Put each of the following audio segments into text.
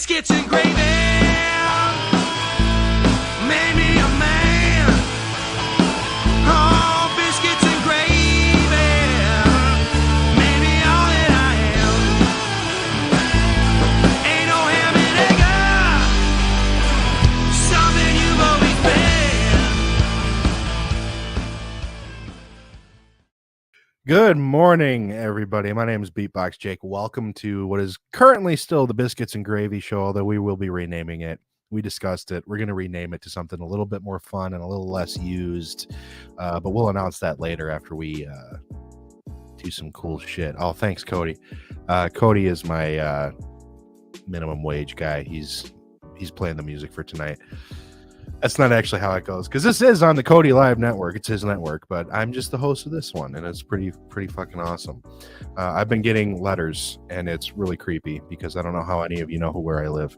Biscuits and Gravy made me a man. Oh, biscuits and gravy made me all that I am. Ain't no ham and egg, something you've always been. Good morning, everybody. My name is Beatbox Jake. Welcome to what is currently still the Biscuits and Gravy show, although we will be renaming it. We discussed it. We're going to rename it to something a little bit more fun and a little less used, but we'll announce that later after we do some cool shit. Oh, thanks, Cody. Cody is my minimum wage guy. He's playing the music for tonight. That's not actually how it goes, because this is on the Cody Live Network. It's his network, but I'm just the host of this one, and it's pretty fucking awesome. I've been getting letters, and it's really creepy because I don't know how any of you know where I live.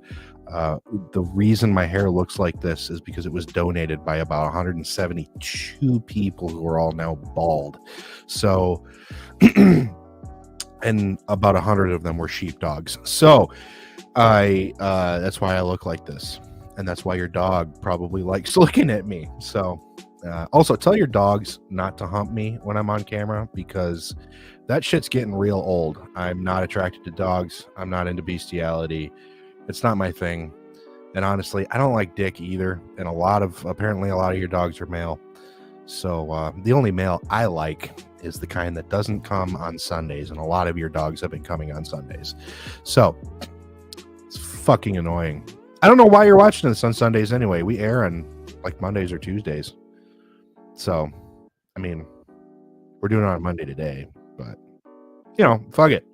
The reason my hair looks like this is because it was donated by about 172 people who are all now bald. So, and about 100 of them were sheepdogs. So, that's why I look like this. And that's why your dog probably likes looking at me. So also tell your dogs not to hump me when I'm on camera, because that shit's getting real old. I'm not attracted to dogs. I'm not into bestiality. It's not my thing. And honestly, I don't like dick either. And apparently a lot of your dogs are male. So the only male I like is the kind that doesn't come on Sundays. And a lot of your dogs have been coming on Sundays. So it's fucking annoying. I don't know why you're watching this on Sundays anyway. We air on like Mondays or Tuesdays. So, I mean, we're doing it on Monday today, but fuck it.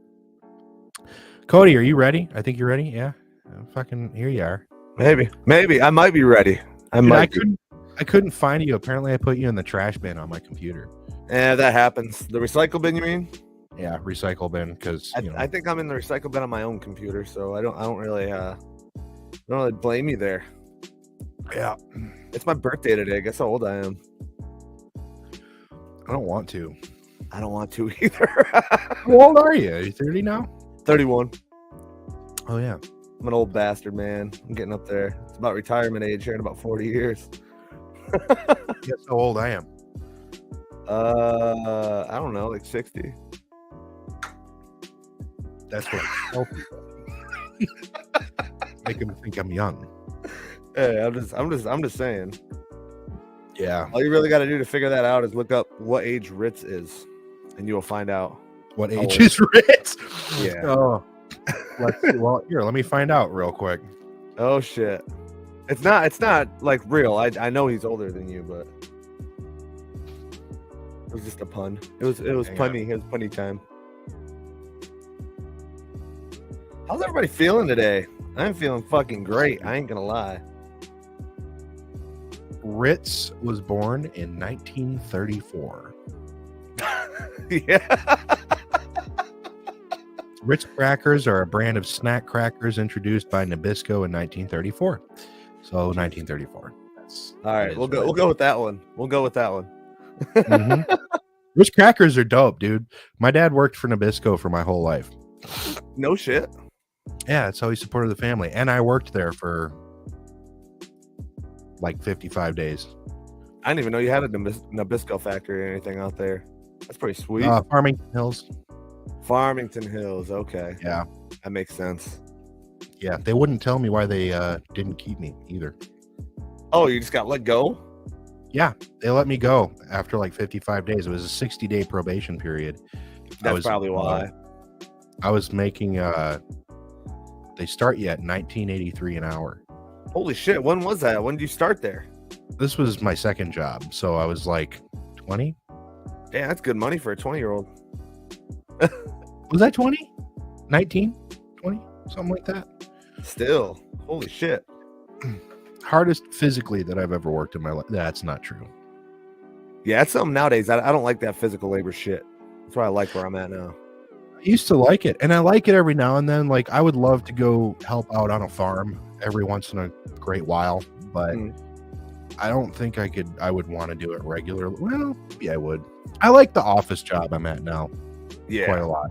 Cody, are you ready? I think you're ready. Yeah. Fucking here you are. Maybe. I might be ready. I couldn't find you. Apparently I put you in the trash bin on my computer. Yeah, that happens. The recycle bin, you mean? Yeah, recycle bin, because I think I'm in the recycle bin on my own computer, so I don't really blame you there. Yeah. It's my birthday today. Guess how old I am. I don't want to. I don't want to either. How old are you? Are you 30 now? 31. Oh, yeah. I'm an old bastard, man. I'm getting up there. It's about retirement age here in about 40 years. Guess how old I am? I don't know, like 60. That's what I tell people. Make them think I'm young. Hey, I'm just saying. Yeah. All you really got to do to figure that out is look up what age Ritz is, and you will find out. What age is Ritz? Yeah. Oh. Let me find out real quick. Oh shit. It's not like real. I know he's older than you, but it was just a pun. It was punny. It was punny time. How's everybody feeling today? I'm feeling fucking great. I ain't gonna lie. Ritz was born in 1934. Yeah. Ritz crackers are a brand of snack crackers introduced by Nabisco in 1934. So 1934. All right, we'll go with that one. Mm-hmm. Ritz crackers are dope, dude. My dad worked for Nabisco for my whole life. No shit. Yeah, that's how he supported the family. And I worked there for like 55 days. I didn't even know you had a Nabisco factory or anything out there. That's pretty sweet. Farmington Hills. Farmington Hills. Okay. Yeah. That makes sense. Yeah. They wouldn't tell me why they didn't keep me either. Oh, you just got let go? Yeah. They let me go after like 55 days. It was a 60-day probation period. That's probably why. I was making they start you at $19.83 an hour. Holy shit, when was that? When did you start there? This was my second job, so I was like 20. Yeah, that's good money for a 20-year-old. Was that 20? 19? 20? Something like that. Still, holy shit. Hardest physically that I've ever worked in my life. That's not true. Yeah, it's something nowadays. I don't like that physical labor shit. That's why I like where I'm at now. I used to like it, and I like it every now and then. Like, I would love to go help out on a farm every once in a great while, but I don't think I would want to do it regularly. Well, yeah, I would. I like the office job I'm at now. Yeah. Quite a lot.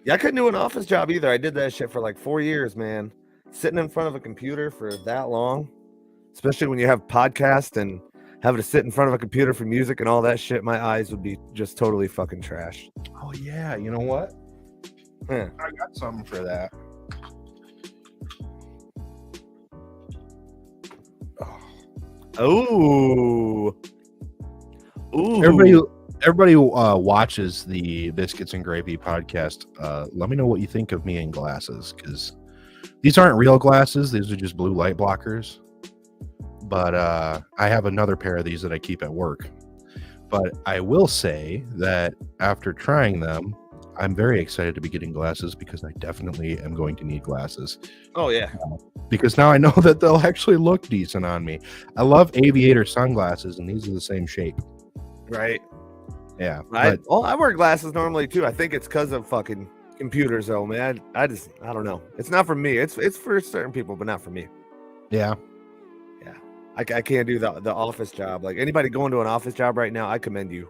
Yeah, I couldn't do an office job either. I did that shit for like 4 years, man. sitting in front of a computer for that long, especially when you have podcasts and having to sit in front of a computer for music and all that shit, my eyes would be just totally fucking trash. Oh yeah, you know what? Yeah. I got something for that. Oh. Ooh. Everybody watches the Biscuits and Gravy podcast. Let me know what you think of me in glasses, because these aren't real glasses. These are just blue light blockers. But I have another pair of these that I keep at work. But I will say that after trying them, I'm very excited to be getting glasses, because I definitely am going to need glasses. Oh, yeah. Because now I know that they'll actually look decent on me. I love aviator sunglasses, and these are the same shape. Right. Yeah. I wear glasses normally too. I think it's because of fucking computers, though, man. I don't know. It's not for me. It's for certain people, but not for me. Yeah. Yeah. I can't do the office job. Like, anybody going to an office job right now, I commend you.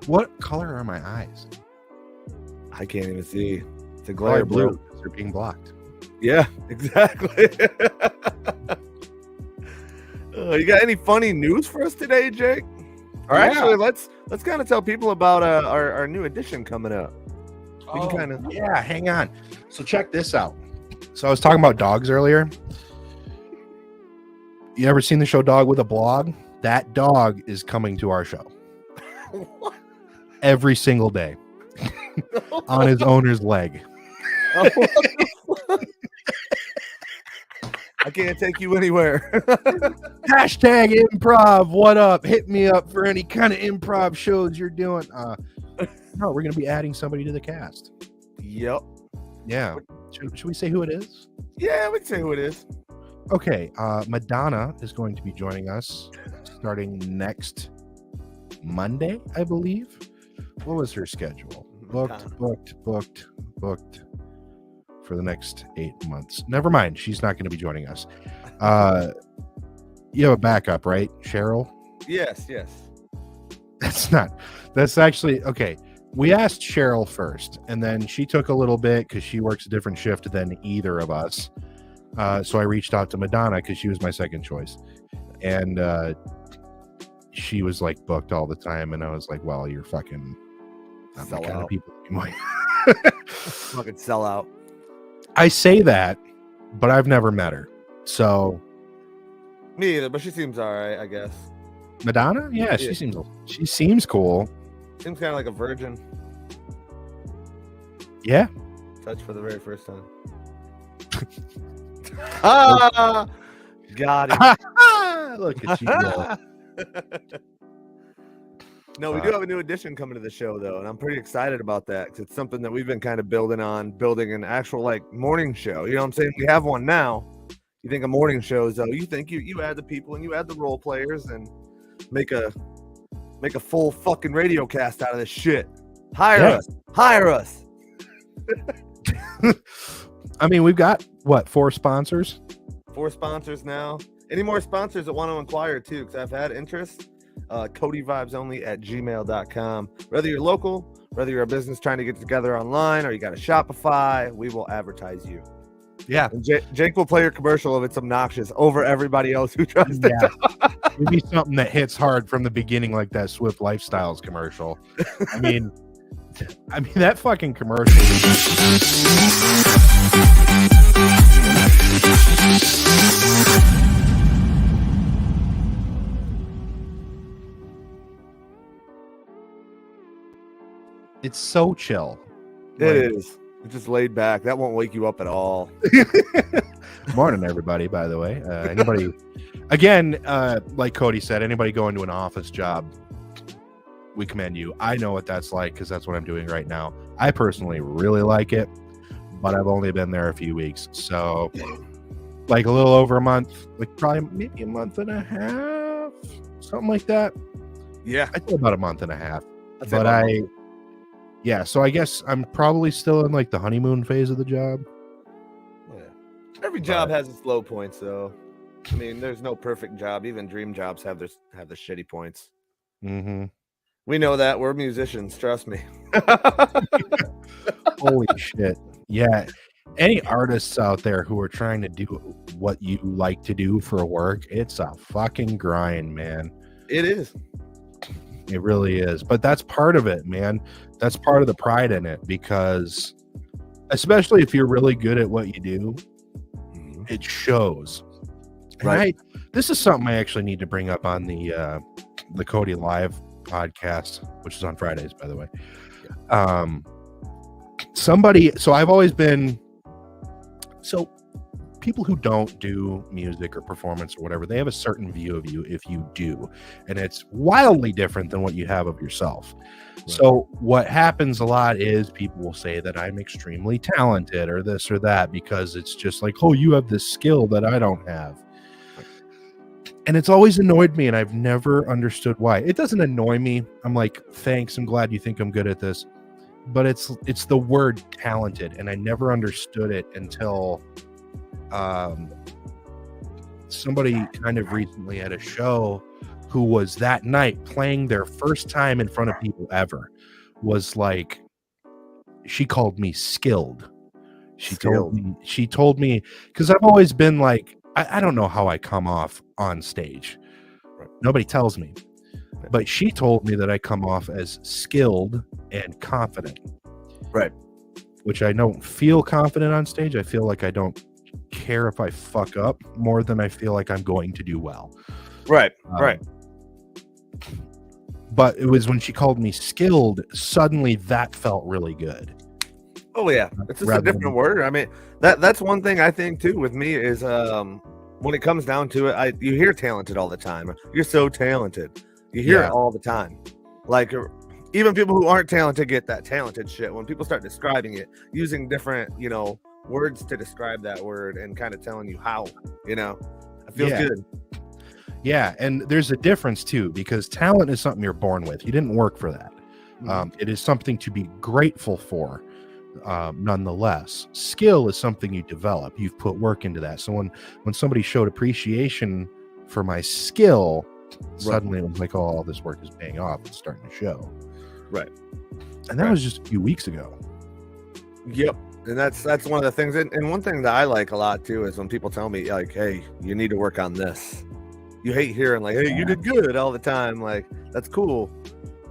What color are my eyes? I can't even see. It's a glare blue. They're being blocked. Yeah, exactly. You got any funny news for us today, Jake? Or actually, let's kind of tell people about our new edition coming up. We can kind of hang on. So check this out. So I was talking about dogs earlier. You ever seen the show Dog with a Blog? That dog is coming to our show. What? Every single day on his owner's leg. I can't take you anywhere. Hashtag improv. What up? Hit me up for any kind of improv shows you're doing. No, we're going to be adding somebody to the cast. Yep. Yeah. Should we say who it is? Yeah, we can say who it is. Okay. Madonna is going to be joining us starting next Monday, I believe. What was her schedule? Booked for the next 8 months. Never mind. She's not going to be joining us. You have a backup, right? Cheryl? Yes. That's actually, okay. We asked Cheryl first, and then she took a little bit because she works a different shift than either of us. So I reached out to Madonna because she was my second choice. And she was like booked all the time. And I was like, well, you're fucking not the kind of people anymore. Fucking sell out. I say that, but I've never met her. So me either, but she seems all right, I guess. Madonna? Yeah, she seems cool. Seems kind of like a virgin. Yeah. Touched for the very first time. Got it. Look at you go. No, we do have a new addition coming to the show, though, and I'm pretty excited about that because it's something that we've been kind of building an actual like morning show. You know what I'm saying? We have one now. You think of morning shows, though? You think you add the people and you add the role players and make a full fucking radio cast out of this shit. Hire us. I mean, we've got what, 4 sponsors? 4 sponsors now. Any more sponsors that want to inquire too? Because I've had interest. CodyVibesOnly@gmail.com. Whether you're local, whether you're a business trying to get together online, or you got a Shopify, we will advertise you. Yeah. And Jake will play your commercial if it's obnoxious over everybody else who tries to talk. It'd be something that hits hard from the beginning, like that Swift Lifestyles commercial. I mean that fucking commercial. It's so chill. It is. It's just laid back. That won't wake you up at all. Morning, everybody, by the way. Anybody, again, like Cody said, anybody going to an office job, we commend you. I know what that's like because that's what I'm doing right now. I personally really like it, but I've only been there a few weeks. So, like a little over a month, like probably maybe a month and a half, something like that. Yeah. I'd say about a month and a half. So I guess I'm probably still in like the honeymoon phase of the job. Yeah. Every job has its low points, though. I mean, there's no perfect job. Even dream jobs have their shitty points. Mm-hmm. We know that. We're musicians. Trust me. Holy shit. Yeah. any artists out there who are trying to do what you like to do for work, it's a fucking grind, man. It is. It really is. But that's part of it, man. That's part of the pride in it, because especially if you're really good at what you do, it shows. Right. This is something I actually need to bring up on the Cody Live podcast, which is on Fridays, by the way. So I've always been, so people who don't do music or performance or whatever, they have a certain view of you if you do, and it's wildly different than what you have of yourself. Right. So what happens a lot is people will say that I'm extremely talented or this or that, because it's just like, oh, you have this skill that I don't have. And it's always annoyed me, and I've never understood why. It doesn't annoy me. I'm like, thanks, I'm glad you think I'm good at this. But it's the word talented, and I never understood it until somebody kind of recently at a show who was that night playing their first time in front of people ever was like, she called me skilled. She told me, because I've always been like, I don't know how I come off on stage. Right. Nobody tells me. But she told me that I come off as skilled and confident. Right. Which I don't feel confident on stage. I feel like I don't care if I fuck up more than I feel like I'm going to do well. Right. Right. But it was when she called me skilled, suddenly that felt really good. Oh yeah, it's just a different word. I mean, that's one thing I think too with me is when it comes down to it, you hear talented all the time. You're so talented. You hear it all the time. Like even people who aren't talented get that talented shit. When people start describing it, using different, words to describe that word and kind of telling you how, it feels good. Yeah, and there's a difference too, because talent is something you're born with. You didn't work for that. It is something to be grateful for. Nonetheless, skill is something you develop. You've put work into that. So when somebody showed appreciation for my skill, suddenly it was like, oh, all this work is paying off. It's starting to show. Right. And that was just a few weeks ago. Yep. And that's one of the things. And one thing that I like a lot too is when people tell me like, hey, you need to work on this. You hate hearing like, hey, you did good all the time. Like, that's cool.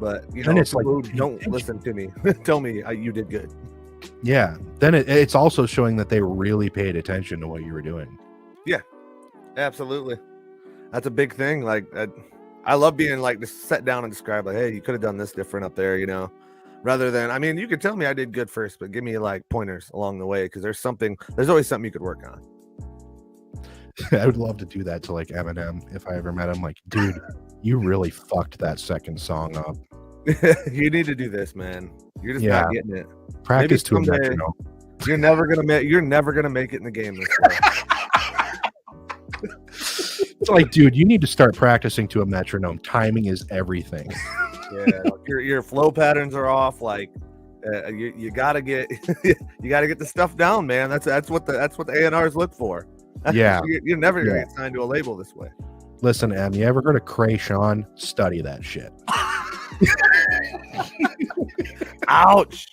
But it's like, don't listen to me. Tell me you did good. Yeah. Then it's also showing that they really paid attention to what you were doing. Yeah, absolutely. That's a big thing. Like, I love being like just set down and describe like, hey, you could have done this different up there, rather than, I mean, you could tell me I did good first, but give me like pointers along the way. Because there's always something you could work on. I would love to do that to like Eminem if I ever met him. Like, dude, you really fucked that second song up. You need to do this, man. You're just not getting it. Practice to a metronome. You're never gonna make it in the game this way. It's like, dude, you need to start practicing to a metronome. Timing is everything. Yeah, your flow patterns are off. Like, you gotta get the stuff down, man. That's what the A&Rs look for. Yeah, you're never gonna get signed to a label this way. Listen, Em, you ever heard of Krayshawn? Study that shit. Ouch.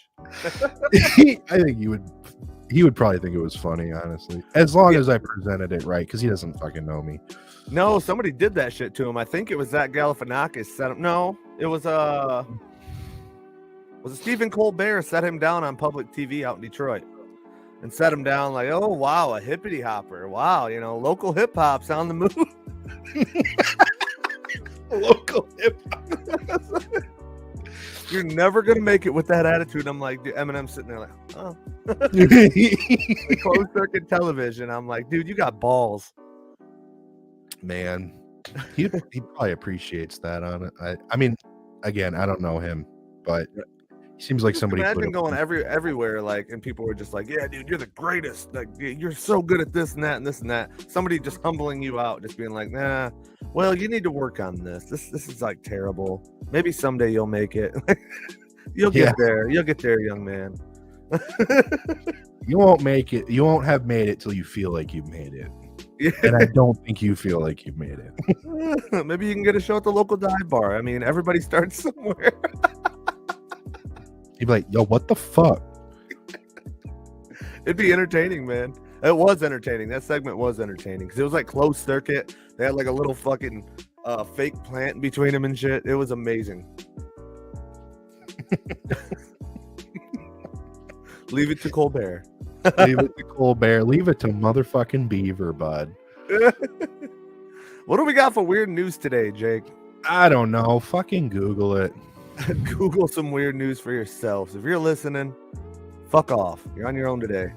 I think he would probably think it was funny, honestly, as long as I presented it right, because he doesn't fucking know me. No, somebody did that shit to him. I think it was Zach Galifianakis set him. No, it was Stephen Colbert set him down on public TV out in Detroit and set him down like, oh wow, a hippity hopper. Wow, local hip hop's on the move. Local hip hop. You're never gonna make it with that attitude. I'm like, dude, Eminem's sitting there like, oh. Closed circuit television. I'm like, dude, you got balls. Man, he probably appreciates that on it. I mean, again, I don't know him, but he seems like somebody. Imagine going everywhere, like, and people were just like, yeah, dude, you're the greatest. Like, you're so good at this and that and this and that. Somebody just humbling you out, just being like, nah. Well, you need to work on this. This is like terrible. Maybe someday you'll make it. You'll get there. You'll get there, young man. You won't make it. You won't have made it till you feel like you've made it. Yeah. And I don't think you feel like you've made it. Maybe you can get a show at the local dive bar. I mean, everybody starts somewhere. You'd be like, yo, what the fuck? It'd be entertaining, man. It was entertaining. That segment was entertaining because it was like closed circuit. They had like a little fucking fake plant between them and shit. It was amazing. Leave it to Colbert. Leave it to Colbert. Leave it to motherfucking Beaver, bud. What do we got for weird news today, Jake? I don't know. Fucking Google it. Google some weird news for yourselves. If you're listening, fuck off. You're on your own today.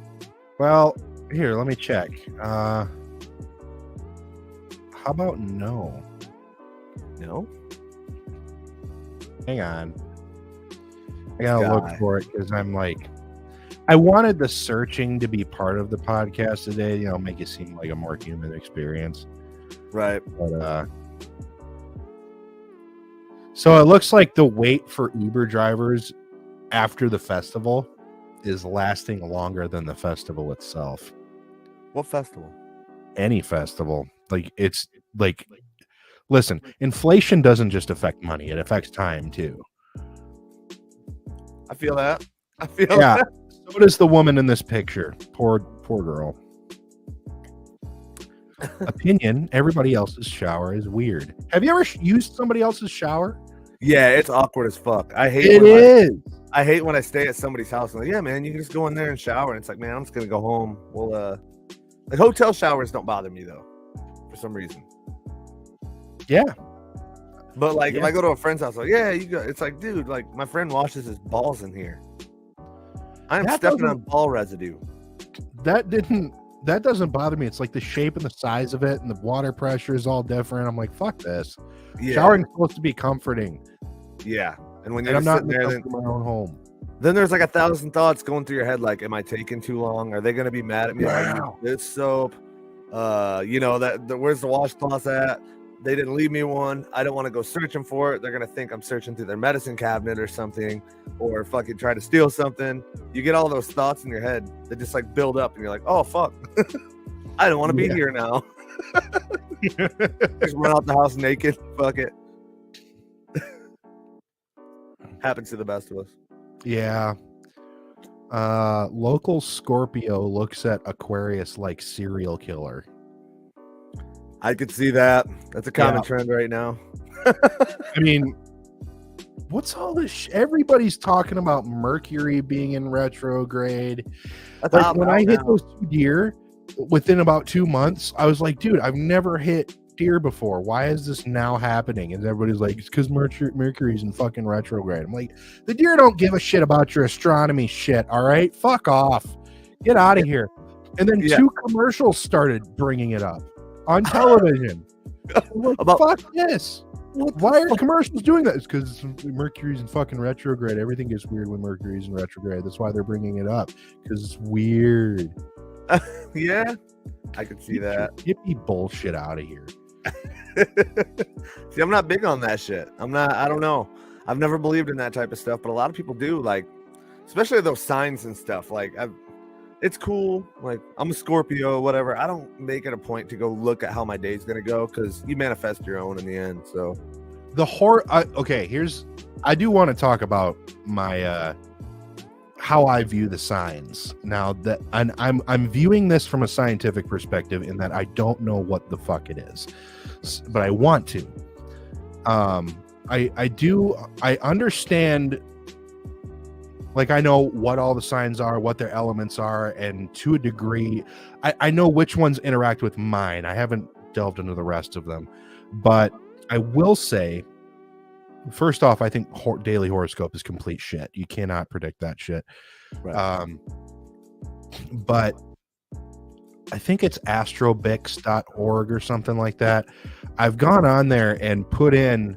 Well, here, let me check. How about no? No? Hang on. I gotta look for it because I'm like, I wanted the searching to be part of the podcast today, you know, make it seem like a more human experience. Right. But so it looks like the wait for Uber drivers after the festival is lasting longer than the festival itself. What festival? Any festival. Like, it's like, listen, inflation doesn't just affect money, it affects time too. I feel that. Yeah. That. So does the woman in this picture. Poor girl. Opinion: everybody else's shower is weird. Have you ever used somebody else's shower? Yeah, it's awkward as fuck. I hate I hate when I stay at somebody's house and like, yeah, man, you can just go in there and shower. And it's like, man, I'm just gonna go home. Well, the hotel showers don't bother me though, for some reason. Yeah. But like, if I go to a friend's house, like, yeah, you go. It's like, dude, like my friend washes his balls in here. I'm stepping on ball residue. That doesn't bother me. It's like the shape and the size of it, and the water pressure is all different. I'm like, fuck this. Yeah. Showering's supposed to be comforting. Yeah, and when you're I'm not sitting there, in my own home. Then there's like 1,000 thoughts going through your head. Like, am I taking too long? Are they going to be mad at me? Wow. Like, this soap. You know where's the washcloth at? They didn't leave me one. I don't want to go searching for it. They're going to think I'm searching through their medicine cabinet or something, or fucking try to steal something. You get all those thoughts in your head that just like build up, and you're like, oh, fuck. I don't want to be here now. Just run out the house naked. Fuck it. Happens to the best of us. Yeah. Local Scorpio looks at Aquarius like serial killer. I could see that. That's a common trend right now. I mean, what's all this? Everybody's talking about Mercury being in retrograde. Like, when I hit those 2 deer within about 2 months, I was like, dude, I've never hit deer before. Why is this now happening? And everybody's like, it's because Mercury's in fucking retrograde. I'm like, the deer don't give a shit about your astronomy shit. All right, fuck off, get out of here. And then 2 commercials started bringing it up on television. Like, fuck this. Why are commercials doing that? It's because Mercury's in fucking retrograde. Everything gets weird when Mercury's in retrograde. That's why they're bringing it up, because it's weird. Yeah, I could see that. Get me bullshit out of here. See, I'm not big on that shit. I don't know. I've never believed in that type of stuff, but a lot of people do, like, especially those signs and stuff. Like, it's cool. Like, I'm a Scorpio, whatever. I don't make it a point to go look at how my day's going to go, because you manifest your own in the end. So I do want to talk about my, how I view the signs now, that and I'm viewing this from a scientific perspective in that I don't know what the fuck it is, but I want to. I understand. Like, I know what all the signs are, what their elements are, and to a degree, I know which ones interact with mine. I haven't delved into the rest of them, but I will say, first off, I think daily horoscope is complete shit. You cannot predict that shit. Right. But I think it's astrobix.org or something like that. I've gone on there and put in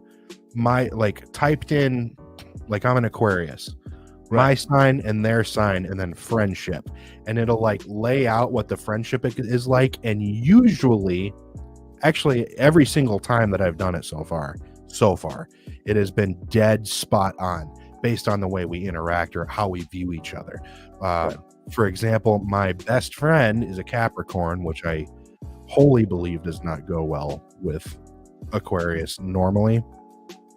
typed in, like, I'm an Aquarius. My sign and their sign, and then friendship, and it'll like lay out what the friendship is like. And usually, actually, every single time that I've done it so far, it has been dead spot on based on the way we interact or how we view each other. For example, my best friend is a Capricorn, which I wholly believe does not go well with Aquarius normally,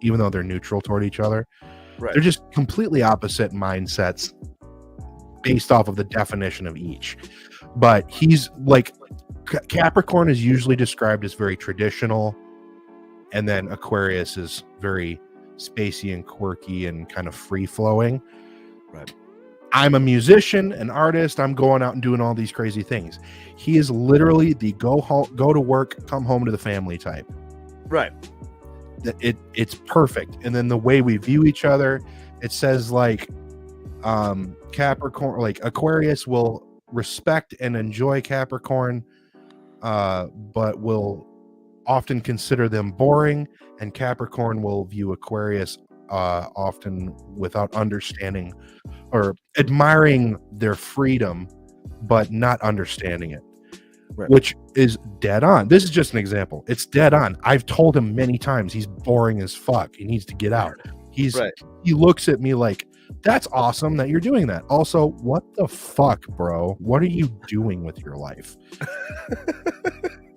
even though they're neutral toward each other. Right. They're just completely opposite mindsets based off of the definition of each. But he's like Capricorn is usually described as very traditional, and then Aquarius is very spacey and quirky and kind of free flowing. Right. I'm a musician, an artist. I'm going out and doing all these crazy things. He is literally the go to work, come home to the family type. Right. It's perfect. And then the way we view each other, it says like Capricorn, like Aquarius will respect and enjoy Capricorn, but will often consider them boring, and Capricorn will view Aquarius often without understanding or admiring their freedom, but not understanding it. Right. Which is dead on. This is just an example. It's dead on. I've told him many times he's boring as fuck. He needs to get out. He looks at me like, that's awesome that you're doing that. Also, what the fuck, bro? What are you doing with your life?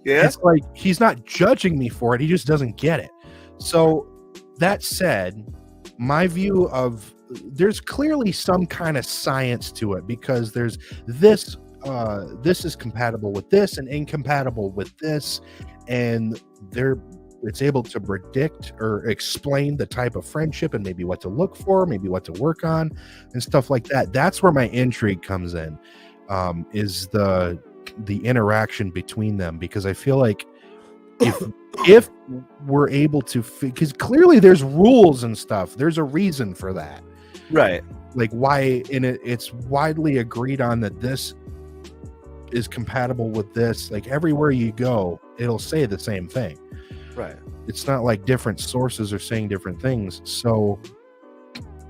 Yeah. It's like he's not judging me for it. He just doesn't get it. So that said, my view of there's clearly some kind of science to it, because there's this is compatible with this and incompatible with this, and it's able to predict or explain the type of friendship and maybe what to look for, maybe what to work on and stuff like that. That's where my intrigue comes in, is the interaction between them, because I feel like if we're able to, because clearly there's rules and stuff, there's a reason for that, right? Like why it's widely agreed on that this is compatible with this. Like everywhere you go, it'll say the same thing, right? It's not like different sources are saying different things. So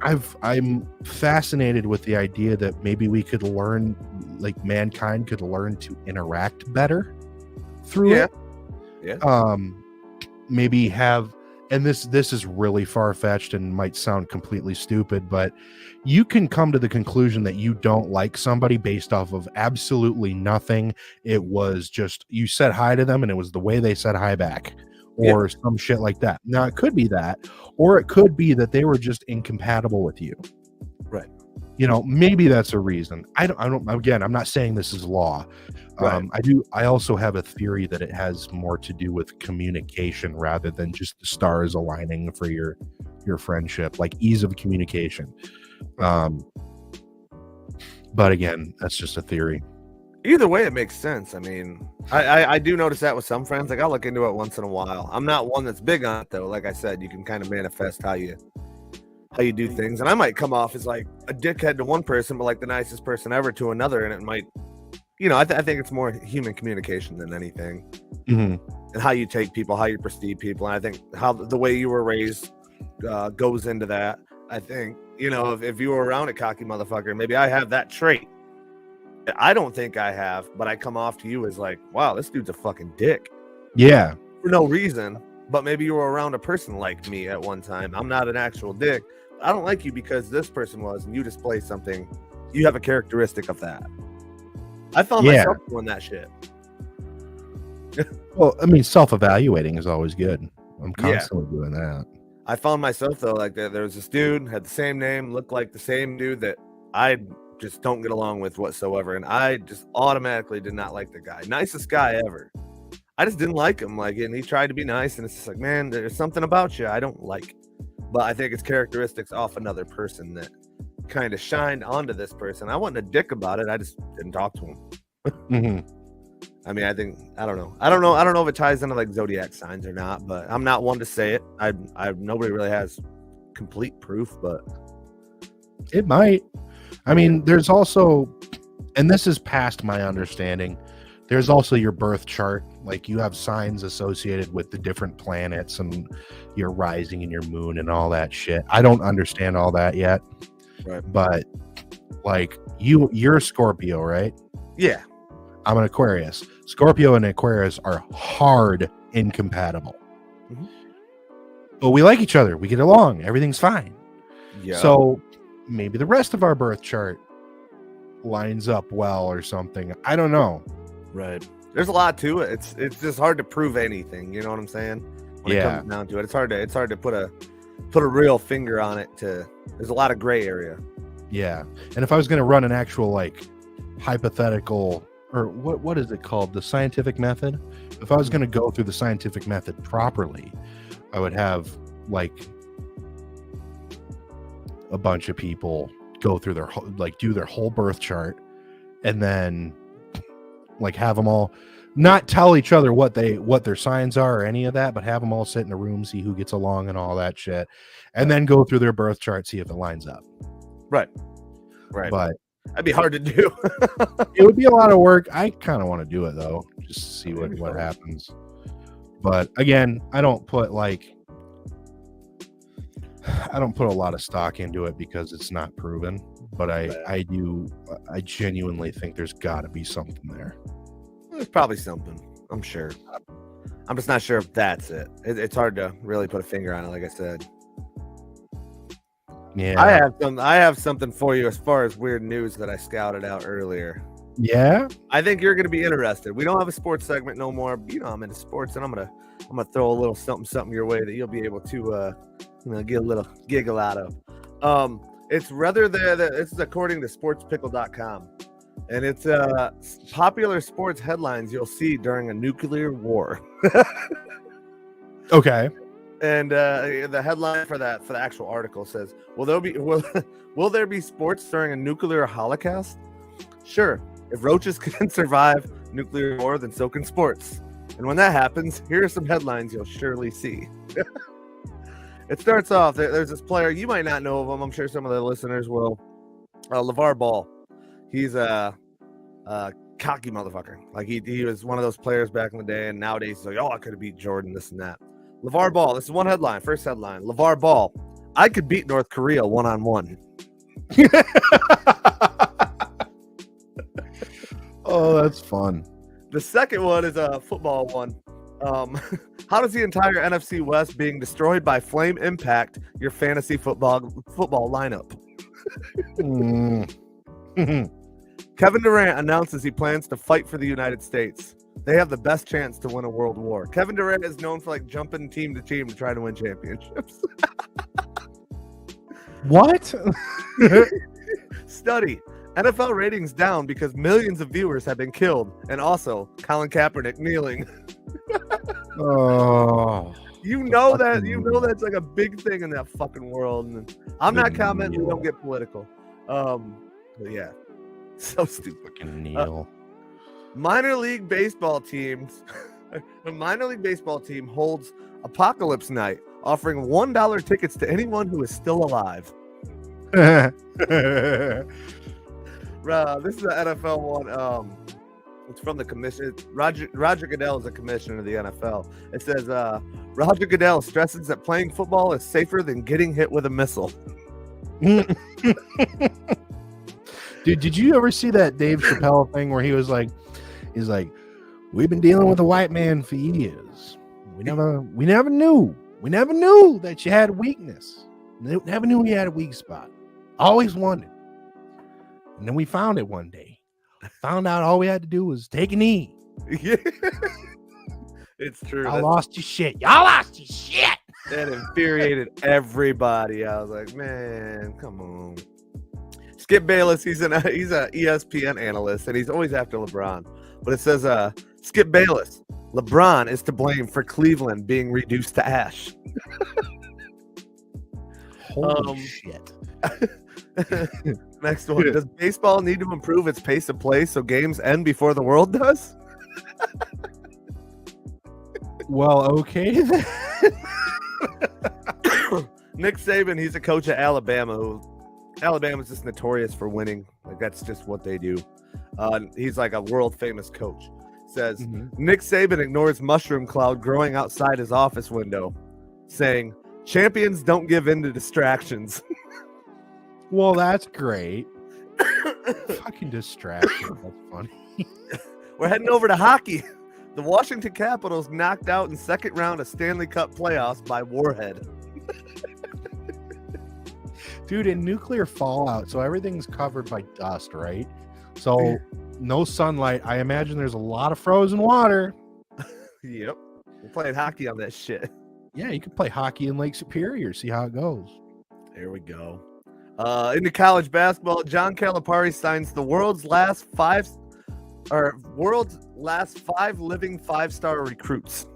I'm fascinated with the idea that maybe we could learn, like mankind could learn to interact better through it. Maybe have, and this is really far-fetched and might sound completely stupid, but you can come to the conclusion that you don't like somebody based off of absolutely nothing. It was just you said hi to them and it was the way they said hi back, or some shit like that. Now it could be that, or it could be that they were just incompatible with you. Right. You know, maybe that's a reason. I don't again, I'm not saying this is law. Right. I also have a theory that it has more to do with communication rather than just the stars aligning for your friendship, like ease of communication. But again, that's just a theory. Either way, it makes sense. I mean, I do notice that with some friends. Like, I'll look into it once in a while. I'm not one that's big on it, though. Like I said, you can kind of manifest how you do things. And I might come off as like a dickhead to one person, but like the nicest person ever to another. And it might, you know, I think it's more human communication than anything. Mm-hmm. And how you take people, how you perceive people. And I think how the way you were raised goes into that. I think, you know, if you were around a cocky motherfucker, maybe I have that trait. I don't think I have, but I come off to you as like, wow, this dude's a fucking dick. Yeah. For no reason. But maybe you were around a person like me at one time. I'm not an actual dick. I don't like you because this person was, and you display something. You have a characteristic of that. I found myself doing that shit. Well, I mean, self-evaluating is always good. I'm constantly doing that. I found myself, though, like there was this dude, had the same name, looked like the same dude that I just don't get along with whatsoever. And I just automatically did not like the guy. Nicest guy ever. I just didn't like him. Like, and he tried to be nice, and it's just like, man, there's something about you I don't like. But I think it's characteristics off another person that kind of shined onto this person. I wasn't a dick about it. I just didn't talk to him. Mm-hmm. I mean, I don't know if it ties into like zodiac signs or not, but I'm not one to say it. Nobody really has complete proof, but it might. I mean, there's also, and this is past my understanding, there's also your birth chart. Like, you have signs associated with the different planets and your rising and your moon and all that shit. I don't understand all that yet. Right. But like, you're a Scorpio, right? Yeah. I'm an Aquarius. Scorpio and Aquarius are hard incompatible. Mm-hmm. But we like each other. We get along. Everything's fine. Yeah. So maybe the rest of our birth chart lines up well or something. I don't know. Right. There's a lot to it. It's just hard to prove anything. You know what I'm saying? When it comes down to it, it's hard to put a real finger on it. There's a lot of gray area. Yeah. And if I was going to run an actual like hypothetical, or what is it called? The scientific method. If I was going to go through the scientific method properly, I would have like a bunch of people go through their like do their whole birth chart, and then like have them all not tell each other what their signs are or any of that, but have them all sit in a room, see who gets along and all that shit, and then go through their birth chart, see if it lines up. Right. But That'd be hard to do. it would be a lot of work. I kind of want to do it though, just to see what happens. But again, I don't put a lot of stock into it because it's not proven. But I genuinely think there's got to be something there. There's probably something, I'm sure. I'm just not sure if that's it. It's hard to really put a finger on it, like I said. Yeah, I have something for you as far as weird news that I scouted out earlier. Yeah, I think you're going to be interested. We don't have a sports segment no more. You know, I'm into sports, and I'm gonna throw a little something your way that you'll be able to get a little giggle out of. It's this is according to sportspickle.com, and it's popular sports headlines you'll see during a nuclear war. okay. And the headline for the actual article says, will there be sports during a nuclear holocaust? Sure. If roaches can survive nuclear war, then so can sports. And when that happens, here are some headlines you'll surely see. It starts off, there's this player, you might not know of him, I'm sure some of the listeners will. LeVar Ball. He's a cocky motherfucker. Like he was one of those players back in the day, and nowadays he's like, oh, I could have beat Jordan, this and that. LeVar Ball, this is one headline, first headline. LeVar Ball, I could beat North Korea one-on-one. Oh, that's fun. The second one is a football one. How does the entire NFC West being destroyed by flame impact your fantasy football lineup? Kevin Durant announces he plans to fight for the United States. They have the best chance to win a world war. Kevin Durant is known for like jumping team to team to try to win championships. What? Study. NFL ratings down because millions of viewers have been killed. And also, Colin Kaepernick kneeling. Oh. You know that's like a big thing in that fucking world. And I'm not commenting, we don't get political. But yeah. So stupid. Fucking Neil. Minor league baseball teams. A minor league baseball team holds Apocalypse Night, offering $1 tickets to anyone who is still alive. This is the NFL one. It's from the commission. Roger Goodell is the commissioner of the NFL. It says, Roger Goodell stresses that playing football is safer than getting hit with a missile. Dude, did you ever see that Dave Chappelle thing where he's like, we've been dealing with a white man for years. We never knew that you had a weakness. Never knew you had a weak spot. Always wondered. And then we found it one day. Found out all we had to do was take a knee. Yeah. It's true. Y'all lost your shit. Y'all lost your shit. That infuriated everybody. I was like, man, come on. Skip Bayless, he's a ESPN analyst, and he's always after LeBron. But it says, Skip Bayless, LeBron is to blame for Cleveland being reduced to ash. Holy shit. Next one. Does baseball need to improve its pace of play so games end before the world does? Well, okay. Nick Saban, he's a coach at Alabama. Alabama's just notorious for winning. Like, that's just what they do. He's like a world famous coach. Says, Nick Saban ignores mushroom cloud growing outside his office window, saying, champions don't give in to distractions. Well, that's great. Fucking distraction. That's funny. We're heading over to hockey. The Washington Capitals knocked out in second round of Stanley Cup playoffs by Warhead. Dude, in nuclear fallout, so everything's covered by dust, right? So no sunlight. I imagine there's a lot of frozen water. Yep. We're playing hockey on that shit. Yeah, you could play hockey in Lake Superior, see how it goes. There we go. Into college basketball, John Calipari signs the world's last five living 5-star recruits.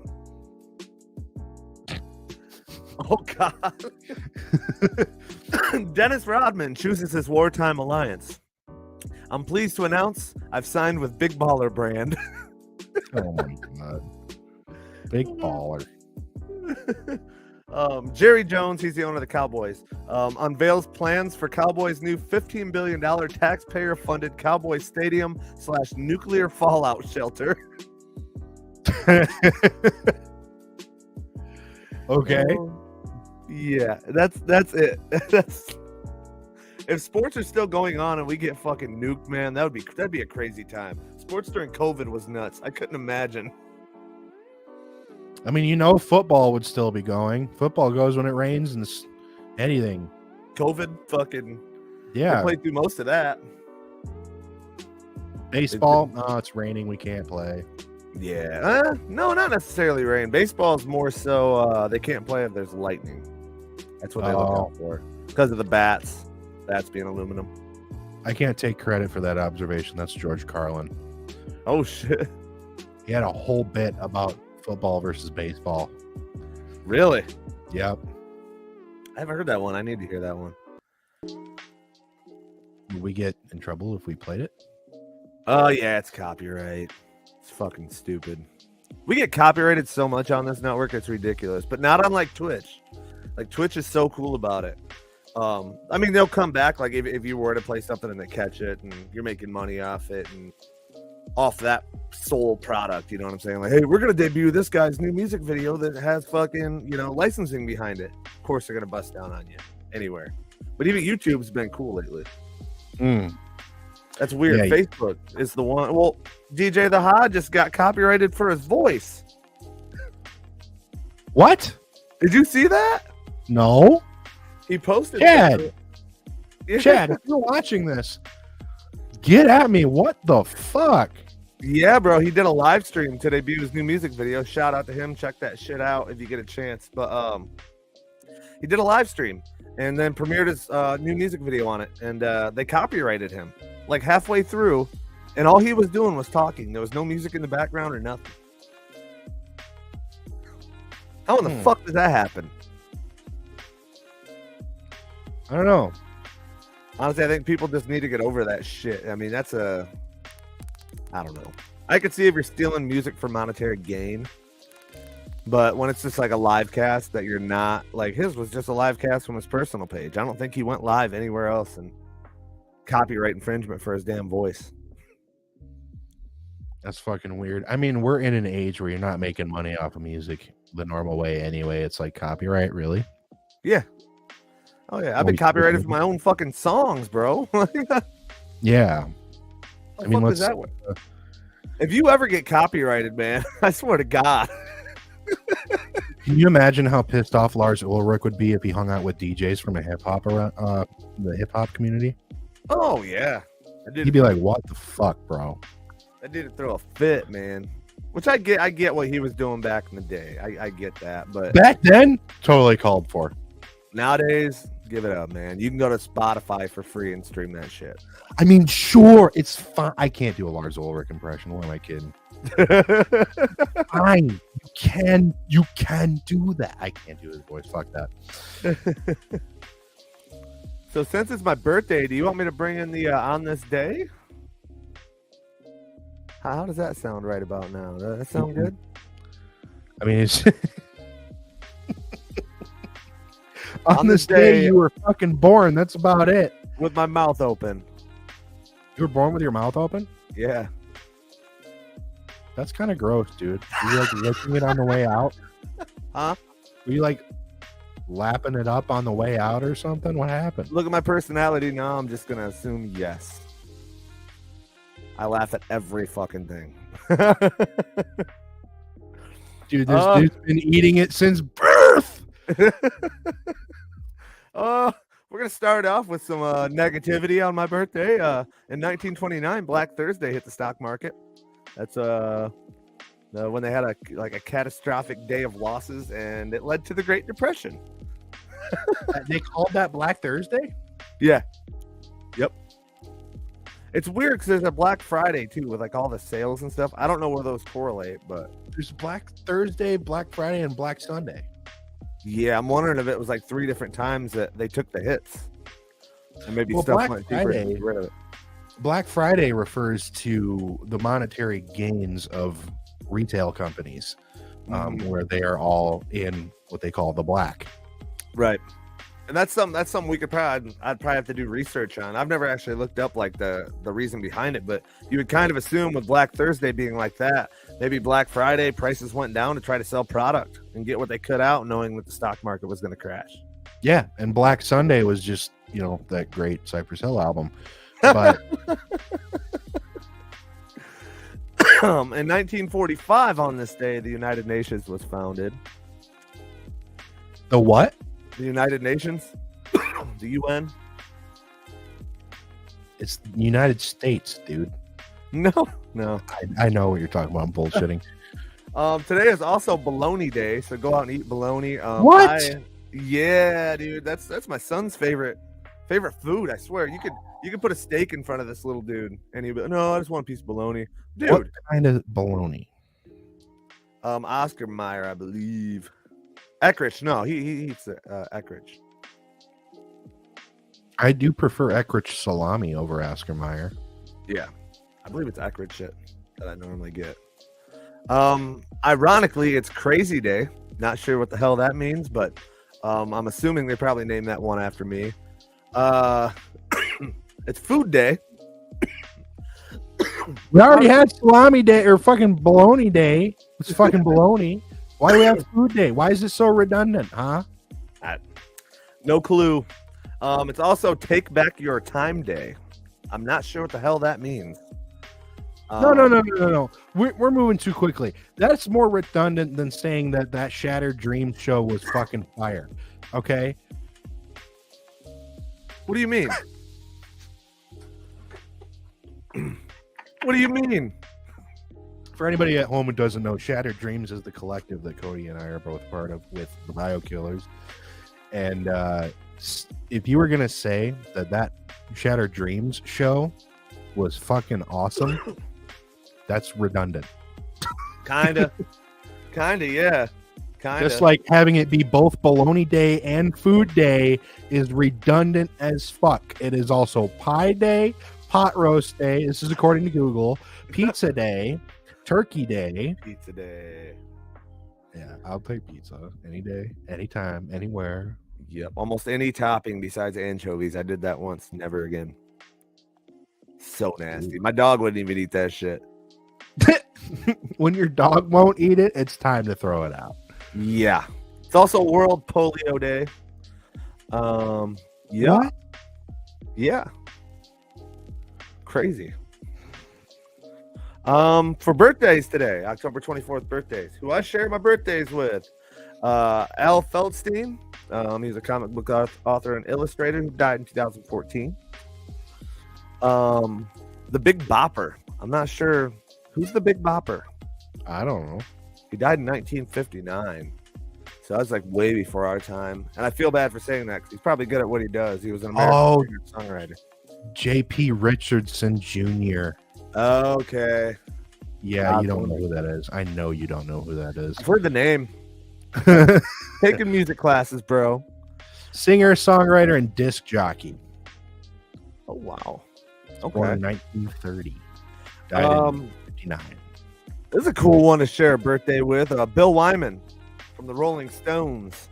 Oh God. Dennis Rodman chooses his wartime alliance. I'm pleased to announce I've signed with Big Baller Brand. Oh my God. Big baller. Jerry Jones, he's the owner of the Cowboys, unveils plans for Cowboys' new $15 billion taxpayer-funded Cowboy Stadium / nuclear fallout shelter. Okay. Yeah, that's it. If sports are still going on and we get fucking nuked, man, that'd be a crazy time. Sports during COVID was nuts. I couldn't imagine. I mean, football would still be going. Football goes when it rains and anything. COVID fucking Yeah. They played through most of that. Baseball, it's raining. We can't play. Yeah. No, not necessarily rain. Baseball is more so they can't play if there's lightning. That's what they look out for. Because of the bats being aluminum. I can't take credit for that observation. That's George Carlin. Oh, shit. He had a whole bit about football versus baseball. Really? Yep. I haven't heard that one. I need to hear that one. Would we get in trouble if we played it? Oh, yeah, it's copyright. It's fucking stupid. We get copyrighted so much on this network, it's ridiculous. But not on like Twitch. Like Twitch is so cool about it. I mean, they'll come back like if you were to play something and they catch it and you're making money off it and off that sole product, you know what I'm saying? Like, hey, we're gonna debut this guy's new music video that has fucking, licensing behind it. Of course they're gonna bust down on you anywhere. But even YouTube's been cool lately. That's weird. Yeah, Facebook is the one. Well, DJ the Hod just got copyrighted for his voice. What? Did you see that? No. He posted Chad. Yeah. Chad, if you're watching this, get at me. What the fuck? Yeah, bro. He did a live stream to debut his new music video. Shout out to him. Check that shit out if you get a chance. But he did a live stream and then premiered his new music video on it. And they copyrighted him like halfway through. And all he was doing was talking. There was no music in the background or nothing. How in the fuck does that happen? I don't know. Honestly, I think people just need to get over that shit. I mean, I don't know. I could see if you're stealing music for monetary gain, but when it's just like a live cast that you're not, like his was just a live cast from his personal page. I don't think he went live anywhere else and copyright infringement for his damn voice. That's fucking weird. I mean, we're in an age where you're not making money off of music the normal way anyway. It's like copyright, really? Yeah. Oh, yeah. I've been copyrighted for my own fucking songs, bro. Yeah. I mean, let's. If you ever get copyrighted, man, I swear to God. Can you imagine how pissed off Lars Ulrich would be if he hung out with DJs from a hip hop around the hip hop community? Oh yeah, he'd be like, "What the fuck, bro?" I didn't throw a fit, man. Which I get what he was doing back in the day. I get that, but back then, totally called for. Nowadays, give it up, man. You can go to Spotify for free and stream that shit. I mean, sure, it's fine. I can't do a Lars Ulrich impression. What am I kidding? Fine, you can do that. I can't do his voice. Fuck that. So since it's my birthday, do you want me to bring in the on this day? How does that sound right about now? Does that sound good? I mean, it's on this day you were fucking born. That's about it. With my mouth open. You were born with your mouth open? Yeah. That's kind of gross, dude. Were you like licking it on the way out? Huh? Were you like lapping it up on the way out or something? What happened? Look at my personality now. I'm just gonna assume yes. I laugh at every fucking thing. Dude, this dude's been eating it since birth. We're gonna start off with some negativity on my birthday. In 1929, Black Thursday hit the stock market. That's when they had a catastrophic day of losses, and it led to the Great Depression. They called that Black Thursday Yeah. Yep. It's weird because there's a Black Friday too with like all the sales and stuff. I don't know where those correlate, but There's Black Thursday, Black Friday, and Black Sunday. yeah, I'm wondering if it was like 3 different times that they took the hits. And maybe Well, stuff Black went deeper and Friday- get rid of it. Black Friday refers to the monetary gains of retail companies, where they are all in what they call the black. Right. And that's something we could probably I'd probably have to do research on. I've never actually looked up like the reason behind it, but you would kind of assume with Black Thursday being like that, maybe Black Friday prices went down to try to sell product and get what they could out, knowing that the stock market was going to crash. Yeah, and Black Sunday was just, that great Cypress Hill album. But In 1945, on this day, the United Nations was founded. the what? The United Nations, the UN. It's the United States, dude. No. I know what you're talking about. I'm bullshitting. Today is also bologna day, so go out and eat bologna. What? Yeah, dude, that's my son's favorite food. I swear, you could put a steak in front of this little dude, and he'd be, no, I just want a piece of bologna, dude. What kind of bologna? Oscar Mayer, I believe. Eckrich, no, he eats Eckrich. I do prefer Eckrich salami over Oscar Mayer. Yeah, I believe it's Eckrich shit that I normally get. Ironically, it's Crazy Day. Not sure what the hell that means, but I'm assuming they probably named that one after me. It's Food Day. We already had salami day or fucking bologna day. It's fucking bologna. Why do we have food day? Why is this so redundant, huh? No clue. It's also Take Back Your Time Day. I'm not sure what the hell that means. No. We're moving too quickly. That's more redundant than saying that Shattered Dreams show was fucking fire. Okay? What do you mean? What do you mean? For anybody at home who doesn't know, Shattered Dreams is the collective that Cody and I are both part of with the Bio Killers. And if you were going to say that Shattered Dreams show was fucking awesome, that's redundant. Kinda, yeah. Kinda. Just like having it be both Bologna Day and Food Day is redundant as fuck. It is also Pie Day, Pot Roast Day. This is according to Google. Pizza Day, Turkey Day. Pizza Day. Yeah, I'll take pizza any day, anytime, anywhere. Yep. Almost any topping besides anchovies. I did that once. Never again. So nasty. My dog wouldn't even eat that shit. When your dog won't eat it, it's time to throw it out. Yeah. It's also World Polio Day. Yeah. What? Yeah. Crazy. For birthdays today, October 24th birthdays. Who I share my birthdays with. Al Feldstein. He's a comic book author and illustrator who died in 2014. The Big Bopper. I'm not sure who's the Big Bopper. I don't know. He died in 1959. So that's like way before our time. And I feel bad for saying that because he's probably good at what he does. He was an American songwriter. J.P. Richardson Jr. Okay. Yeah, you don't know who that is. I know you don't know who that is. I've heard the name. Taking music classes, bro. Singer, songwriter, and disc jockey. Oh, wow. Born Okay. in 1930. Died in 59. This is a cool one to share a birthday with. Bill Wyman from the Rolling Stones.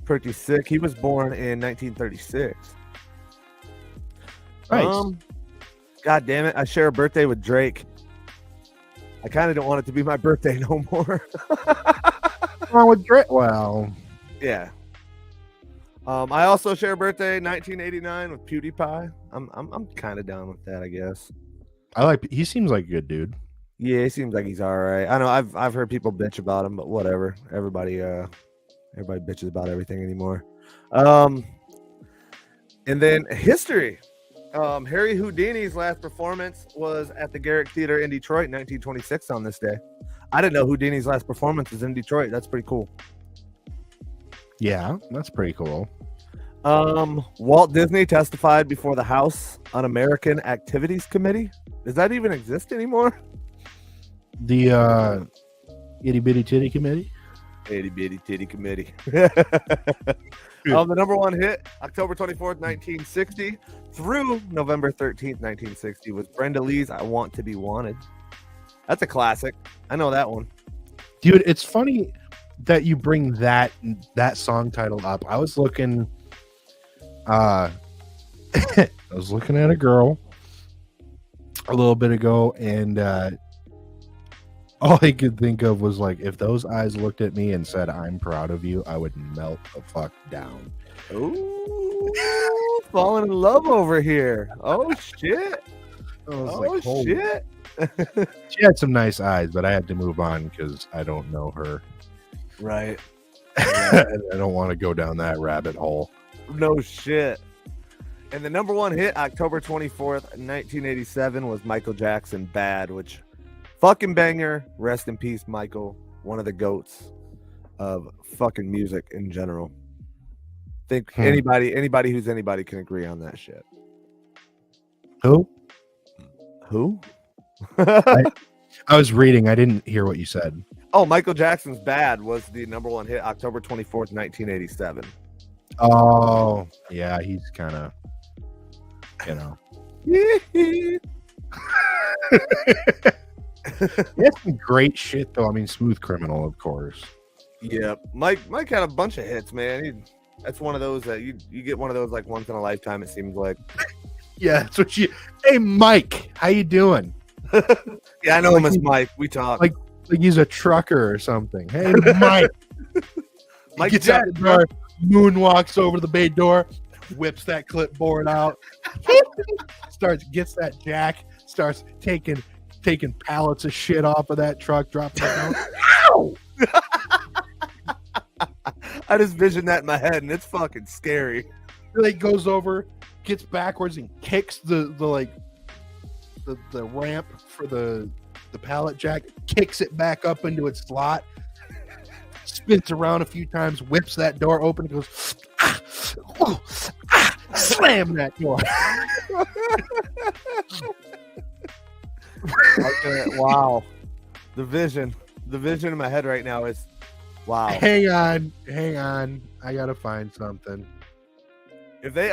Pretty sick. He was born in 1936. Nice. God damn it. I share a birthday with Drake. I kind of don't want it to be my birthday no more. What's wrong with Drake? Well, Yeah. I also share a birthday 1989 with PewDiePie. I'm kind of down with that, I guess. he seems like a good dude. Yeah, he seems like he's all right. I know I've heard people bitch about him, but whatever. Everybody bitches about everything anymore. And then history. Harry Houdini's last performance was at the Garrick Theater in Detroit in 1926 on this day. I didn't know Houdini's last performance was in Detroit. That's pretty cool. Yeah, that's pretty cool. Walt Disney testified before the House Un-American Activities Committee. Does that even exist anymore? The itty bitty titty committee. Itty bitty titty committee. The number one hit, October 24th, 1960 through November 13th, 1960 was Brenda Lee's I Want to Be Wanted. That's a classic. I know that one. Dude, it's funny that you bring that song title up. I was looking I was looking at a girl a little bit ago, and all I could think of was like, if those eyes looked at me and said, "I'm proud of you," I would melt the fuck down. Ooh, falling in love over here. Oh shit. Holy. Shit. She had some nice eyes, but I had to move on because I don't know her. Right. I don't want to go down that rabbit hole. No shit. And the number one hit, October 24th, 1987, was Michael Jackson, Bad, which fucking banger. Rest in peace, Michael. One of the goats of fucking music in general. Think anybody who's anybody can agree on that shit. Who? I was reading. I didn't hear what you said. Oh, Michael Jackson's Bad was the number one hit, October 24th, 1987. Oh, yeah, he's kind of, you know. He has some great shit, though. I mean, Smooth Criminal, of course. Yeah, Mike had a bunch of hits, man. That's one of those that you get one of those like once in a lifetime, it seems like. Yeah, that's what you. Hey, Mike, how you doing? Yeah, I know him as Mike. We talk. Like he's a trucker or something. Hey, Mike. Mike gets out the door, moonwalks over the bay door, whips that clipboard out, gets that jack, starts taking pallets of shit off of that truck, dropping it down. Ow! I just vision that in my head, and it's fucking scary. Like goes over, gets backwards, and kicks the ramp for the pallet jack, kicks it back up into its slot, spins around a few times, whips that door open, and goes, slam that door. Okay, wow. The vision in my head right now is, wow. Hang on. I gotta find something. If they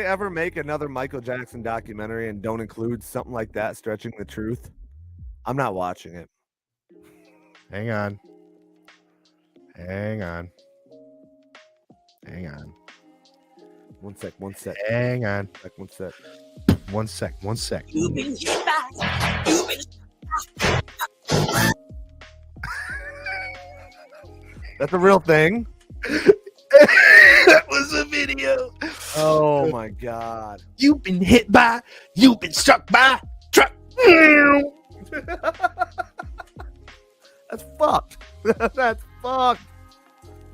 ever make another Michael Jackson documentary and don't include something like that, Stretching the Truth, I'm not watching it. Hang on. One sec. Hang on. One sec. One sec. That's a real thing. That was a video. Oh my god. You've been struck by truck. That's fucked. That's fucked.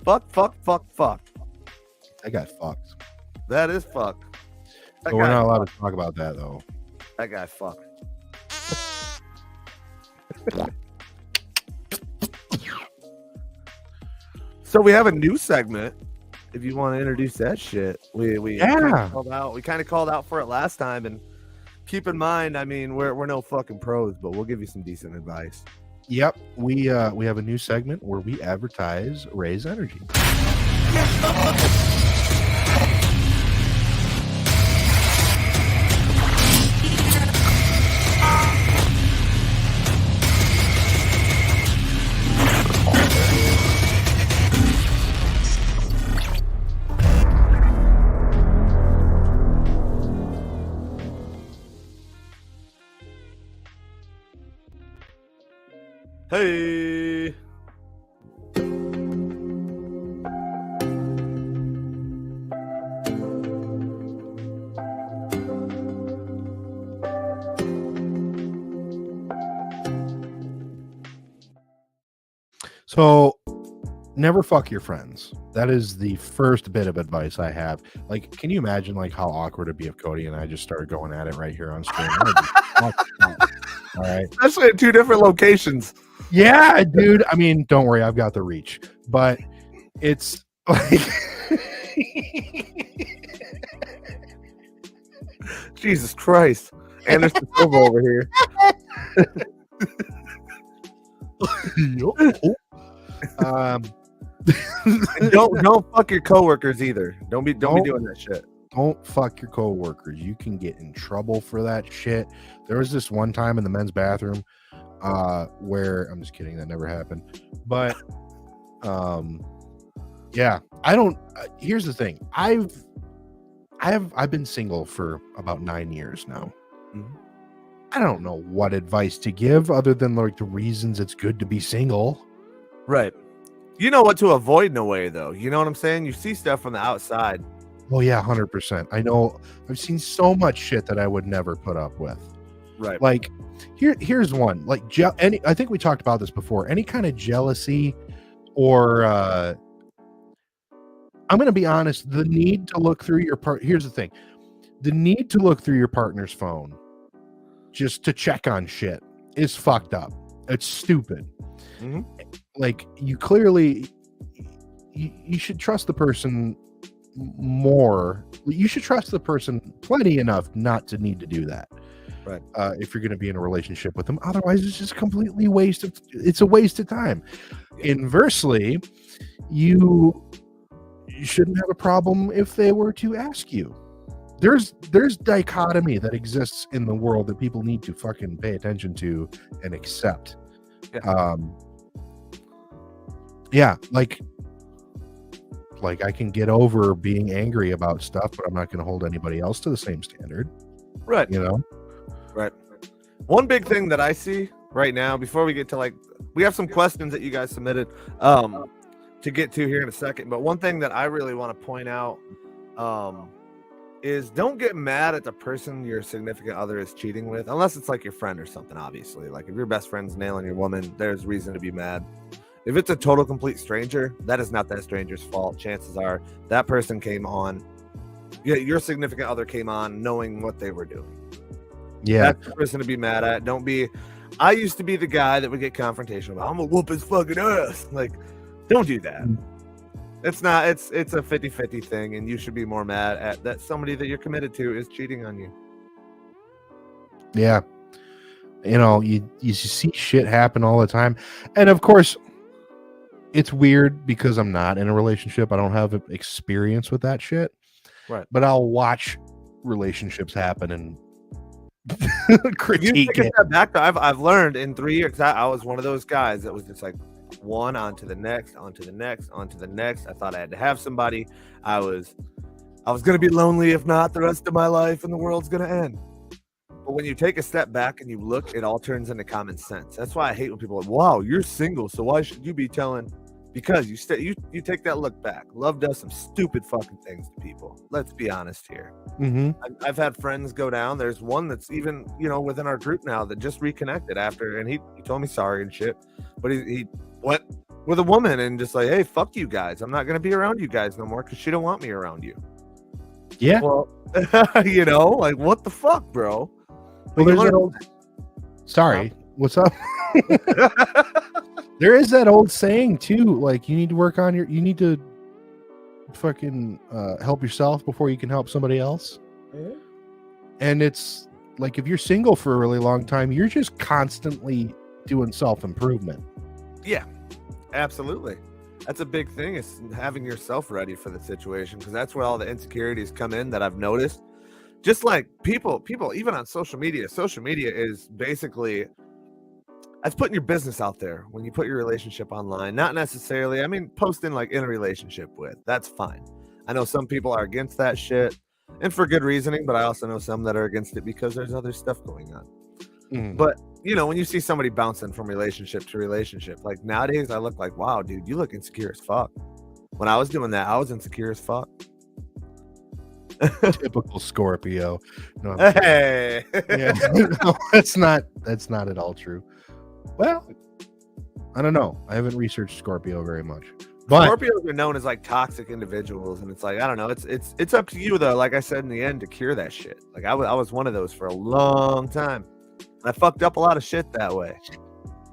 Fuck. I got fucked. That is fucked. But we're not allowed to talk about that though. That guy fucked. So we have a new segment. If you want to introduce that shit, we Yeah. we kind of called out for it last time, and keep in mind, I mean, we're no fucking pros, but we'll give you some decent advice. Yep, we have a new segment where we advertise Ray's Energy. Hey. So, never fuck your friends. That is the first bit of advice I have. Like, can you imagine like how awkward it'd be if Cody and I just started going at it right here on screen? All right. Especially at two different locations. Yeah, dude. I mean, don't worry, I've got the reach. But it's like Jesus Christ. Anderson Silva over here. um, And don't fuck your coworkers either. Don't be doing that shit. don't fuck your coworkers. You can get in trouble for that shit. There was this one time in the men's bathroom where I'm just kidding, that never happened. But yeah, I don't here's the thing. I've been single for about 9 years now. Mhm. I don't know what advice to give other than like the reasons it's good to be single. Right. You know what to avoid in a way, though. You know what I'm saying? You see stuff from the outside. Oh yeah, 100%. I know I've seen so much shit that I would never put up with. Right. Like here's one. Like I think we talked about this before. Any kind of jealousy or I'm going to be honest, the need to look through your here's the thing. The need to look through your partner's phone just to check on shit is fucked up. It's stupid. Mm-hmm. Like you clearly you should trust the person more. You should trust the person plenty enough not to need to do that. Right. If you're going to be in a relationship with them, otherwise it's just completely it's a waste of time. Yeah. Inversely, you shouldn't have a problem if they were to ask you. There's dichotomy that exists in the world that people need to fucking pay attention to and accept. Yeah. Yeah, like I can get over being angry about stuff, but I'm not going to hold anybody else to the same standard. Right. You know? Right. One big thing that I see right now, before we get to we have some questions that you guys submitted to get to here in a second. But one thing that I really want to point out is don't get mad at the person your significant other is cheating with, unless it's like your friend or something, obviously. Like if your best friend's nailing your woman, there's reason to be mad. If it's a total complete stranger, that is not that stranger's fault. Chances are that person came on. Yeah, your significant other came on knowing what they were doing. Yeah. That's the person to be mad at. Don't be. I used to be the guy that would get confrontational about, I'm gonna whoop his fucking ass. Like, don't do that. It's not. It's a 50-50 thing, and you should be more mad at that somebody that you're committed to is cheating on you. Yeah. You know, you see shit happen all the time, and of course, it's weird because I'm not in a relationship. I don't have experience with that shit. Right. But I'll watch relationships happen and critique you take it. a step back, I've learned in 3 years. I was one of those guys that was just like one onto the next, onto the next, onto the next. I thought I had to have somebody. I was gonna be lonely if not the rest of my life, and the world's gonna end. But when you take a step back and you look, it all turns into common sense. That's why I hate when people are like, wow, you're single, so why should you be telling? Because you take that look back. Love does some stupid fucking things to people. Let's be honest here. Mm-hmm. I've had friends go down. There's one that's even, within our group now that just reconnected after, and he told me sorry and shit. But he went with a woman and just like, hey, fuck you guys. I'm not going to be around you guys no more because she don't want me around you. Yeah. Well, like what the fuck, bro? Well, there's that old... Sorry. What's up? There is that old saying too, like you need to work on you need to fucking help yourself before you can help somebody else. Mm-hmm. And it's like if you're single for a really long time, you're just constantly doing self-improvement. Yeah, absolutely. That's a big thing, is having yourself ready for the situation, because that's where all the insecurities come in that I've noticed. Just like people even on social media is basically, that's putting your business out there when you put your relationship online. Not necessarily, I mean, posting like in a relationship with, that's fine. I know some people are against that shit, and for good reasoning, but I also know some that are against it because there's other stuff going on. But when you see somebody bouncing from relationship to relationship, like nowadays I look like, wow, dude, you look insecure as fuck. When I was doing that, I was insecure as fuck. Typical Scorpio. No, hey. Yeah. No, that's not at all true. Well, I don't know. I haven't researched Scorpio very much. But Scorpios are known as like toxic individuals, and it's like, I don't know. It's up to you though. Like I said in the end, to cure that shit. Like I was one of those for a long time. I fucked up a lot of shit that way,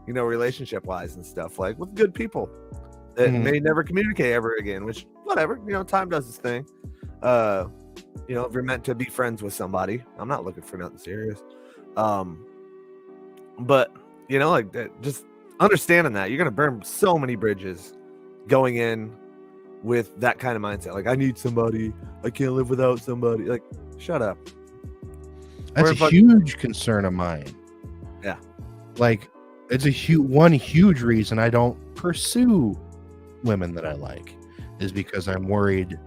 relationship wise and stuff, like with good people that may never communicate ever again, which whatever, time does its thing. You know, if you're meant to be friends with somebody, I'm not looking for nothing serious. But you know, like just understanding that you're gonna burn so many bridges going in with that kind of mindset. Like, I need somebody, I can't live without somebody. Like, shut up. That's a huge concern of mine. Yeah. Like, it's a huge reason I don't pursue women that I like is because I'm worried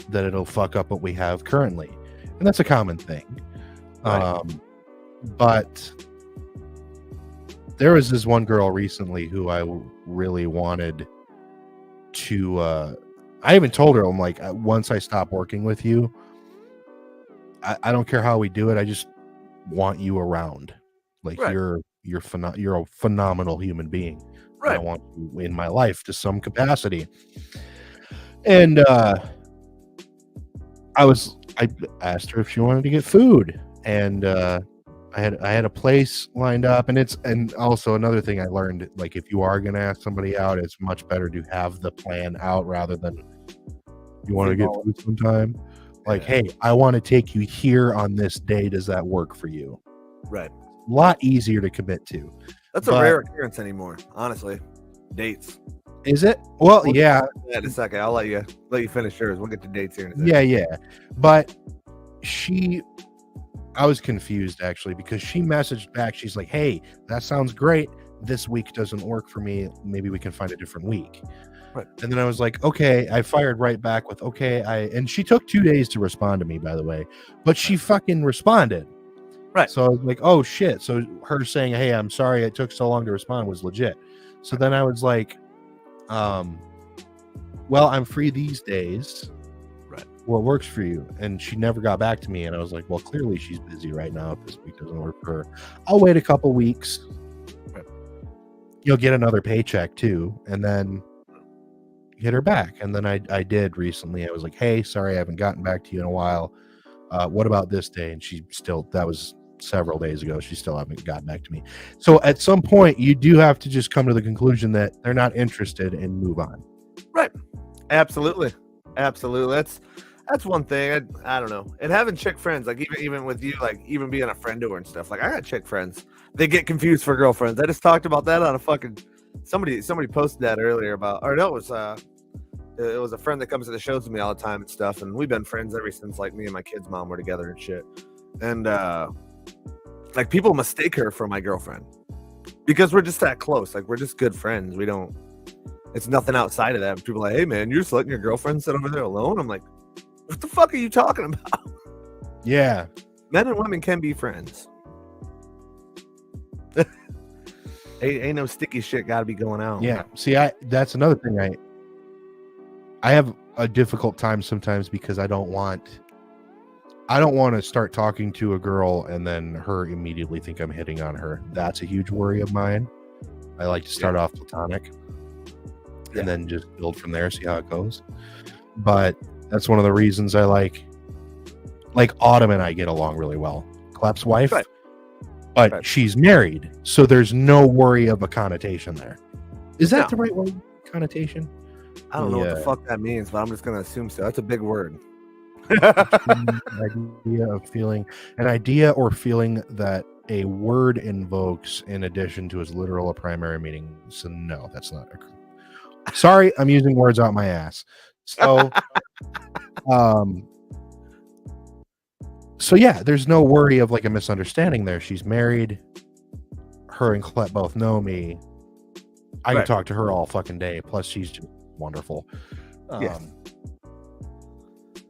that it'll fuck up what we have currently. And that's a common thing. Right. But there was this one girl recently who I really wanted to I even told her, I'm like, once I stop working with you, I don't care how we do it, I just want you around. Like, Right. you're a phenomenal human being. Right. I want you in my life to some capacity. And I asked her if she wanted to get food, and I had a place lined up, and also another thing I learned, like, if you are going to ask somebody out, it's much better to have the plan out rather than you want to get food sometime. Like, hey, I want to take you here on this day. Does that work for you? Right. A lot easier to commit to. That's a rare occurrence anymore, honestly. Dates. Is it? Well, yeah. In a second, I'll let you finish yours. We'll get to dates here in a second. Yeah. But I was confused actually because she messaged back. She's like, "Hey, that sounds great. This week doesn't work for me. Maybe we can find a different week." Right. And then I was like, "Okay." I fired right back with, "Okay." And she took 2 days to respond to me, by the way, but she fucking responded. Right. So I was like, "Oh shit!" So her saying, "Hey, I'm sorry it took so long to respond," was legit. So then I was like, "Well, I'm free these days. Right. What works for you?" And she never got back to me. And I was like, "Well, clearly she's busy right now. If this week doesn't work for her, I'll wait a couple weeks. Right. You'll get another paycheck too, and then hit her back." And then I did recently. I was like, "Hey, sorry, I haven't gotten back to you in a while. What about this day?" And that was several days ago. She still haven't gotten back to me. So at some point, you do have to just come to the conclusion that they're not interested and move on. Right. Absolutely. That's one thing. I don't know. And having chick friends, like even with you, like even being a friend to her and stuff. Like, I got chick friends. They get confused for girlfriends. I just talked about that on a fucking somebody posted that earlier about, or no, it was a friend that comes to the shows with me all the time and stuff, and we've been friends ever since like me and my kid's mom were together and shit. And like, people mistake her for my girlfriend because we're just that close. Like, we're just good friends. It's nothing outside of that. People are like, "Hey man, you're just letting your girlfriend sit over there alone?" I'm like, what the fuck are you talking about? Yeah. Men and women can be friends. Ain't no sticky shit gotta be going out. Yeah. See, that's another thing. I have a difficult time sometimes because I don't want to start talking to a girl and then her immediately think I'm hitting on her. That's a huge worry of mine. I like to start off platonic and then just build from there, see how it goes. But that's one of the reasons I like Autumn and I get along really well. Clap's wife. Right. But she's married, so there's no worry of a connotation there. Is that the right word? Connotation? I don't know what the fuck that means, but I'm just gonna assume so. That's a big word. An idea or feeling that a word invokes in addition to its literal or primary meaning. So no, that's not sorry, I'm using words out my ass. So so yeah, there's no worry of like a misunderstanding there. She's married. Her and Clep both know me. I can talk to her all fucking day. Plus, she's just wonderful.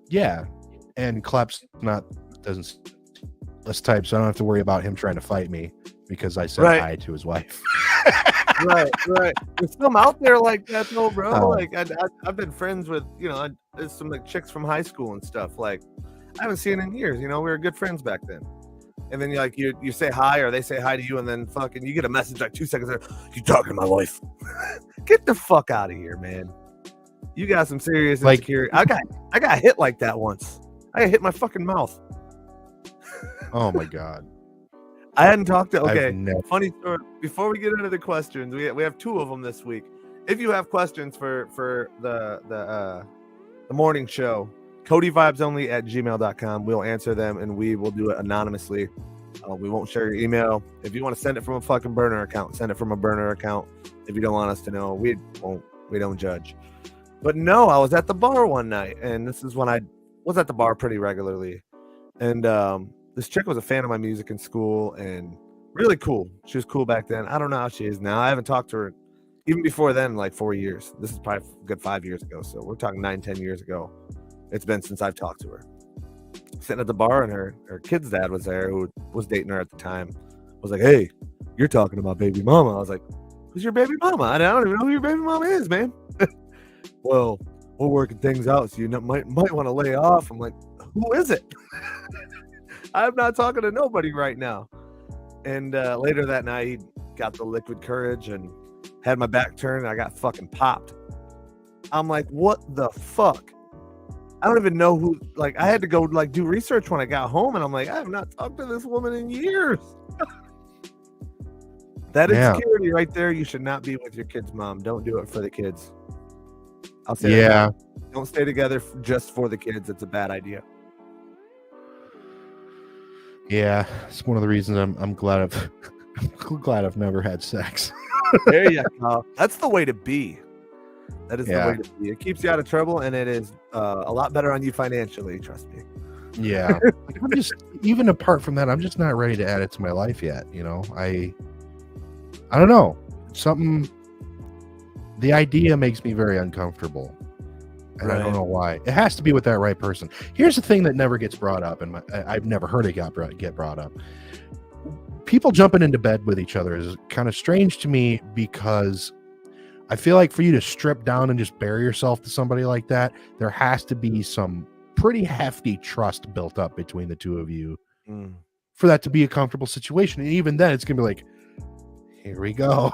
Yeah, and Clep's doesn't this type, so I don't have to worry about him trying to fight me because I said hi to his wife. right. There's some out there like that though, bro. Like I've been friends with, there's some like chicks from high school and stuff. Like, I haven't seen in years. We were good friends back then. And then you say hi or they say hi to you, and then fucking you get a message like 2 seconds later, "You talking to my wife?" Get the fuck out of here, man. You got some serious insecurity. I got hit like that once. I got hit in my fucking mouth. Oh my god. I hadn't talked to funny story. Before we get into the questions, we have 2 of them this week. If you have questions for the morning show, CodyVibesOnly@gmail.com. We'll answer them and we will do it anonymously. We won't share your email. If you want to send it from a fucking burner account, send it from a burner account. If you don't want us to know, we don't judge. But no, I was at the bar one night, and this is when I was at the bar pretty regularly. And this chick was a fan of my music in school and really cool. She was cool back then. I don't know how she is now. I haven't talked to her even before then, like 4 years. This is probably a good 5 years ago. So we're talking 9-10 years ago. It's been since I've talked to her. Sitting at the bar, and her kid's dad was there, who was dating her at the time. Was like, "Hey, you're talking about baby mama." I was like, "Who's your baby mama? I don't even know who your baby mama is, man." Well, we're working things out, so you might want to lay off. I'm like, "Who is it?" I'm not talking to nobody right now. And later that night, he got the liquid courage and had my back turned, and I got fucking popped. I'm like, "What the fuck?" I don't even know who. Like, I had to go like do research when I got home, and I'm like, I have not talked to this woman in years. That insecurity right there. You should not be with your kid's mom. Don't do it for the kids. I'll say that. Don't stay together just for the kids. It's a bad idea. Yeah, it's one of the reasons I'm glad I've never had sex. There you go. That's the way to be. That is the way to be. It keeps you out of trouble, and it is a lot better on you financially. Trust me. Yeah, I'm just, even apart from that, I'm just not ready to add it to my life yet. You know, I don't know, something. The idea makes me very uncomfortable, and I don't know why. It has to be with that right person. Here's the thing that never gets brought up, and I've never heard it get brought up. People jumping into bed with each other is kind of strange to me, because I feel like for you to strip down and just bury yourself to somebody like that, there has to be some pretty hefty trust built up between the two of you for that to be a comfortable situation. And even then, it's gonna be like, here we go.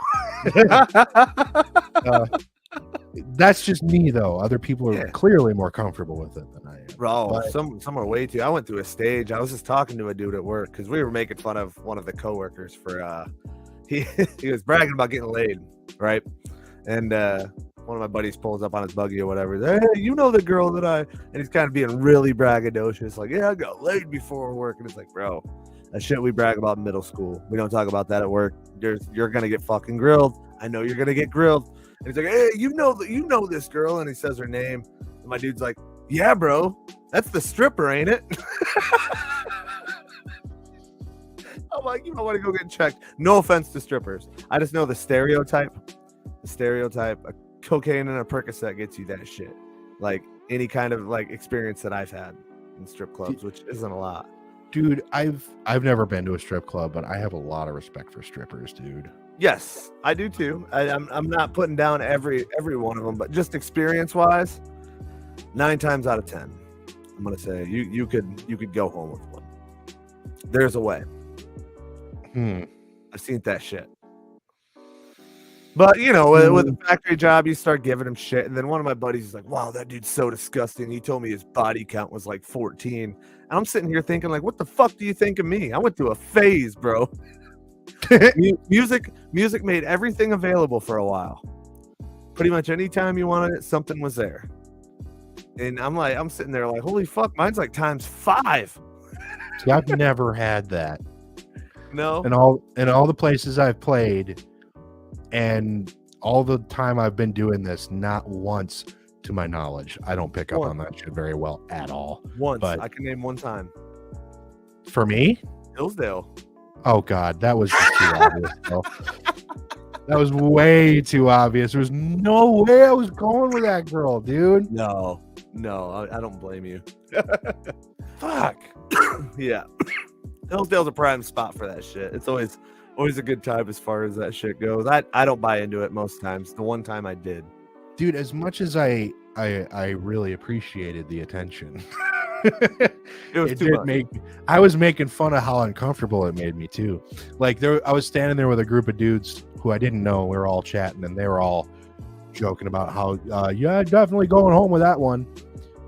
That's just me, though. Other people are clearly more comfortable with it than I am. Bro, some are way too. I went through a stage. I was just talking to a dude at work because we were making fun of one of the coworkers for he was bragging about getting laid, right? And one of my buddies pulls up on his buggy or whatever. Hey, you know the girl that and he's kind of being really braggadocious, like, yeah, I got laid before work. And it's like, bro, that shit we brag about in middle school. We don't talk about that at work. You're gonna get fucking grilled. I know you're gonna get grilled. And he's like, hey, you know this girl, and he says her name. And my dude's like, yeah, bro, that's the stripper, ain't it? I'm like, you don't want to go get checked. No offense to strippers. I just know the stereotype. A cocaine and a Percocet gets you that shit. Like any kind of like experience that I've had in strip clubs, which isn't a lot. Dude, I've never been to a strip club, but I have a lot of respect for strippers, dude. Yes, I do too. I'm not putting down every one of them, but just experience wise, 9 times out of 10, I'm gonna say you could go home with one. There's a way. I've seen that shit. But you know, with a factory job, you start giving him shit, and then one of my buddies is like, "Wow, that dude's so disgusting." He told me his body count was like 14, and I'm sitting here thinking, like, "What the fuck do you think of me? I went through a phase, bro." Music made everything available for a while. Pretty much anytime you wanted it, something was there. And I'm sitting there like, "Holy fuck, mine's like times 5." See, I've never had that. No, in all the places I've played. And all the time I've been doing this, not once, to my knowledge, I don't pick up on that shit very well at all. Once, but I can name one time. For me? Hillsdale. Oh, God, that was just too obvious. Bro. That was way too obvious. There was no way I was going with that girl, dude. No, I don't blame you. Fuck. Yeah. Hillsdale's a prime spot for that shit. It's always a good time as far as that shit goes. I don't buy into it most times. The one time I did. Dude, as much as I really appreciated the attention, it did make I was making fun of how uncomfortable it made me too. Like I was standing there with a group of dudes who I didn't know. We were all chatting, and they were all joking about how yeah, definitely going home with that one.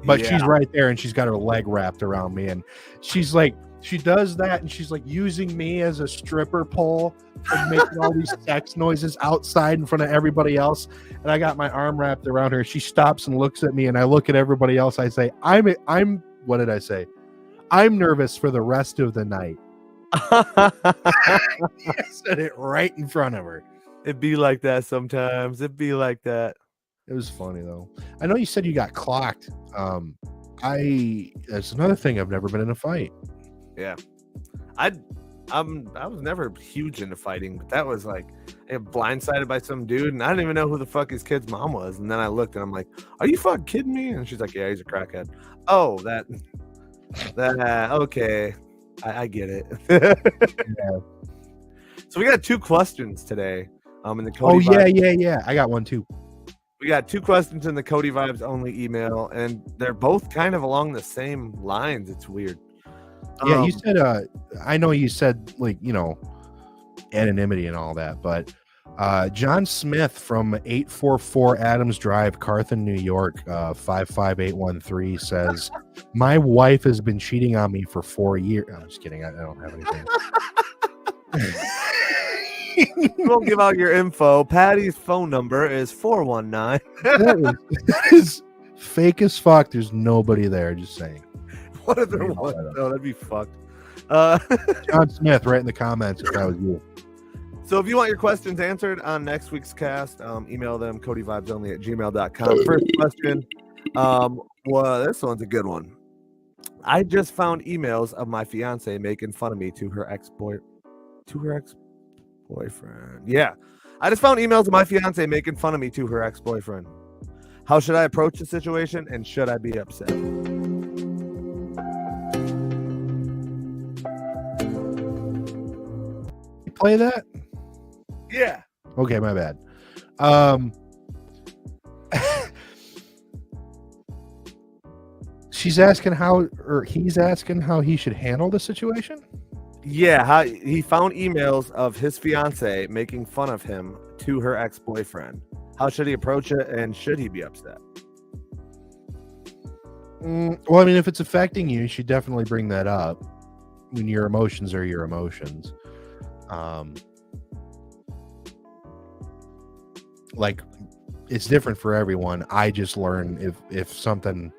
But she's right there, and she's got her leg wrapped around me, and she's like, she does that, and she's like using me as a stripper pole and making all these sex noises outside in front of everybody else. And I got my arm wrapped around her. She stops and looks at me, and I look at everybody else. I say, I'm what did I say? I'm nervous for the rest of the night. I said it right in front of her. It'd be like that sometimes. It'd be like that. It was funny though. I know you said you got clocked. That's another thing. I've never been in a fight. Yeah. I was never huge into fighting, but that was like I got blindsided by some dude, and I didn't even know who the fuck his kid's mom was. And then I looked, and I'm like, "Are you fucking kidding me?" And she's like, "Yeah, he's a crackhead." Oh, that okay, I get it. Yeah. So we got 2 questions today. In the Cody Yeah. I got one too. We got 2 questions in the Cody Vibes Only email, and they're both kind of along the same lines. It's weird. Yeah, you said I know you said, like, you know, anonymity and all that, but John Smith from 844 Adams Drive, Carthon, New York, 55813 says, my wife has been cheating on me for 4 years. I'm just kidding. I don't have anything. Won't give out your info. Patty's phone number is 419. That is fake as fuck. There's nobody there. Just saying. What if there was? Oh, that'd be fucked. John Smith, right in the comments if that was you. So if you want your questions answered on next week's cast, email them codyvibesonly@gmail.com. First question. Well, this one's a good one. I just found emails of my fiance making fun of me to her ex-boyfriend. Yeah. I just found emails of my fiance making fun of me to her ex-boyfriend. How should I approach the situation, and should I be upset? Play that? Yeah. Okay, my bad. She's asking how, or he's asking how he should handle the situation. Yeah, how he found emails of his fiance making fun of him to her ex-boyfriend. How should he approach it, and should he be upset? Well, I mean, if it's affecting you should definitely bring that up. When your emotions are your emotions. Like, it's different for everyone. I just learn if something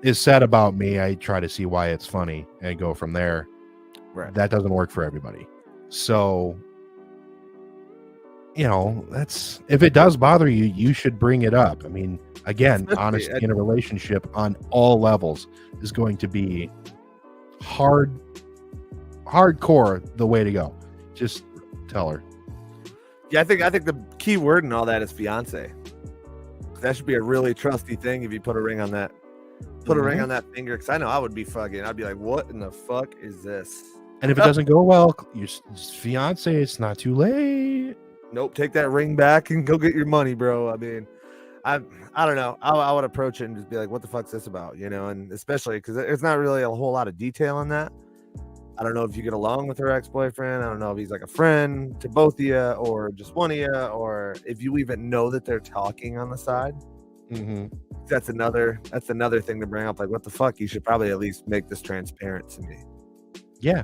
is said about me, I try to see why it's funny and go from there. Right. That doesn't work for everybody. So, you know, that's, if it does bother you, you should bring it up. I mean, again, honesty in a relationship on all levels is going to be hardcore the way to go. Just tell her. Yeah, I think the key word in all that is fiance. That should be a really trusty thing if you put a ring on that. Put a ring on that finger, because I know I would be fucking. I'd be like, "What in the fuck is this?" And if it doesn't go well, your fiance, it's not too late. Nope, take that ring back and go get your money, bro. I mean, I don't know. I would approach it and just be like, "What the fuck's this about?" You know, and especially because there's not really a whole lot of detail on that. I don't know if you get along with her ex-boyfriend. I don't know if he's like a friend to both of you, or just one of you, or if you even know that they're talking on the side. Mm-hmm. That's another thing to bring up. Like, what the fuck? You should probably at least make this transparent to me. Yeah.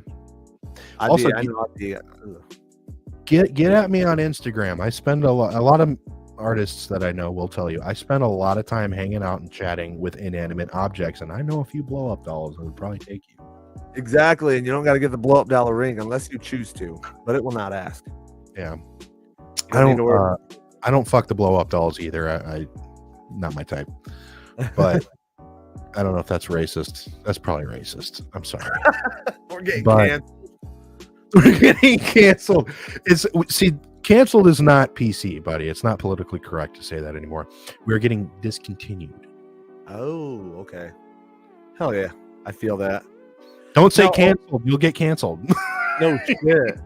Get at me on Instagram. I spend a lot of artists that I know will tell you I spend a lot of time hanging out and chatting with inanimate objects, and I know a few blow up dolls that would probably take you. Exactly, and you don't got to get the blow up dollar ring unless you choose to, but it will not ask. Yeah, I don't fuck the blow up dolls either. I not my type, but I don't know if that's racist. That's probably racist. I'm sorry. We're getting canceled. We're getting canceled. Canceled is not PC, buddy. It's not politically correct to say that anymore. We're getting discontinued. Oh, okay. Hell yeah, I feel that. Don't say canceled. You'll get canceled. No shit.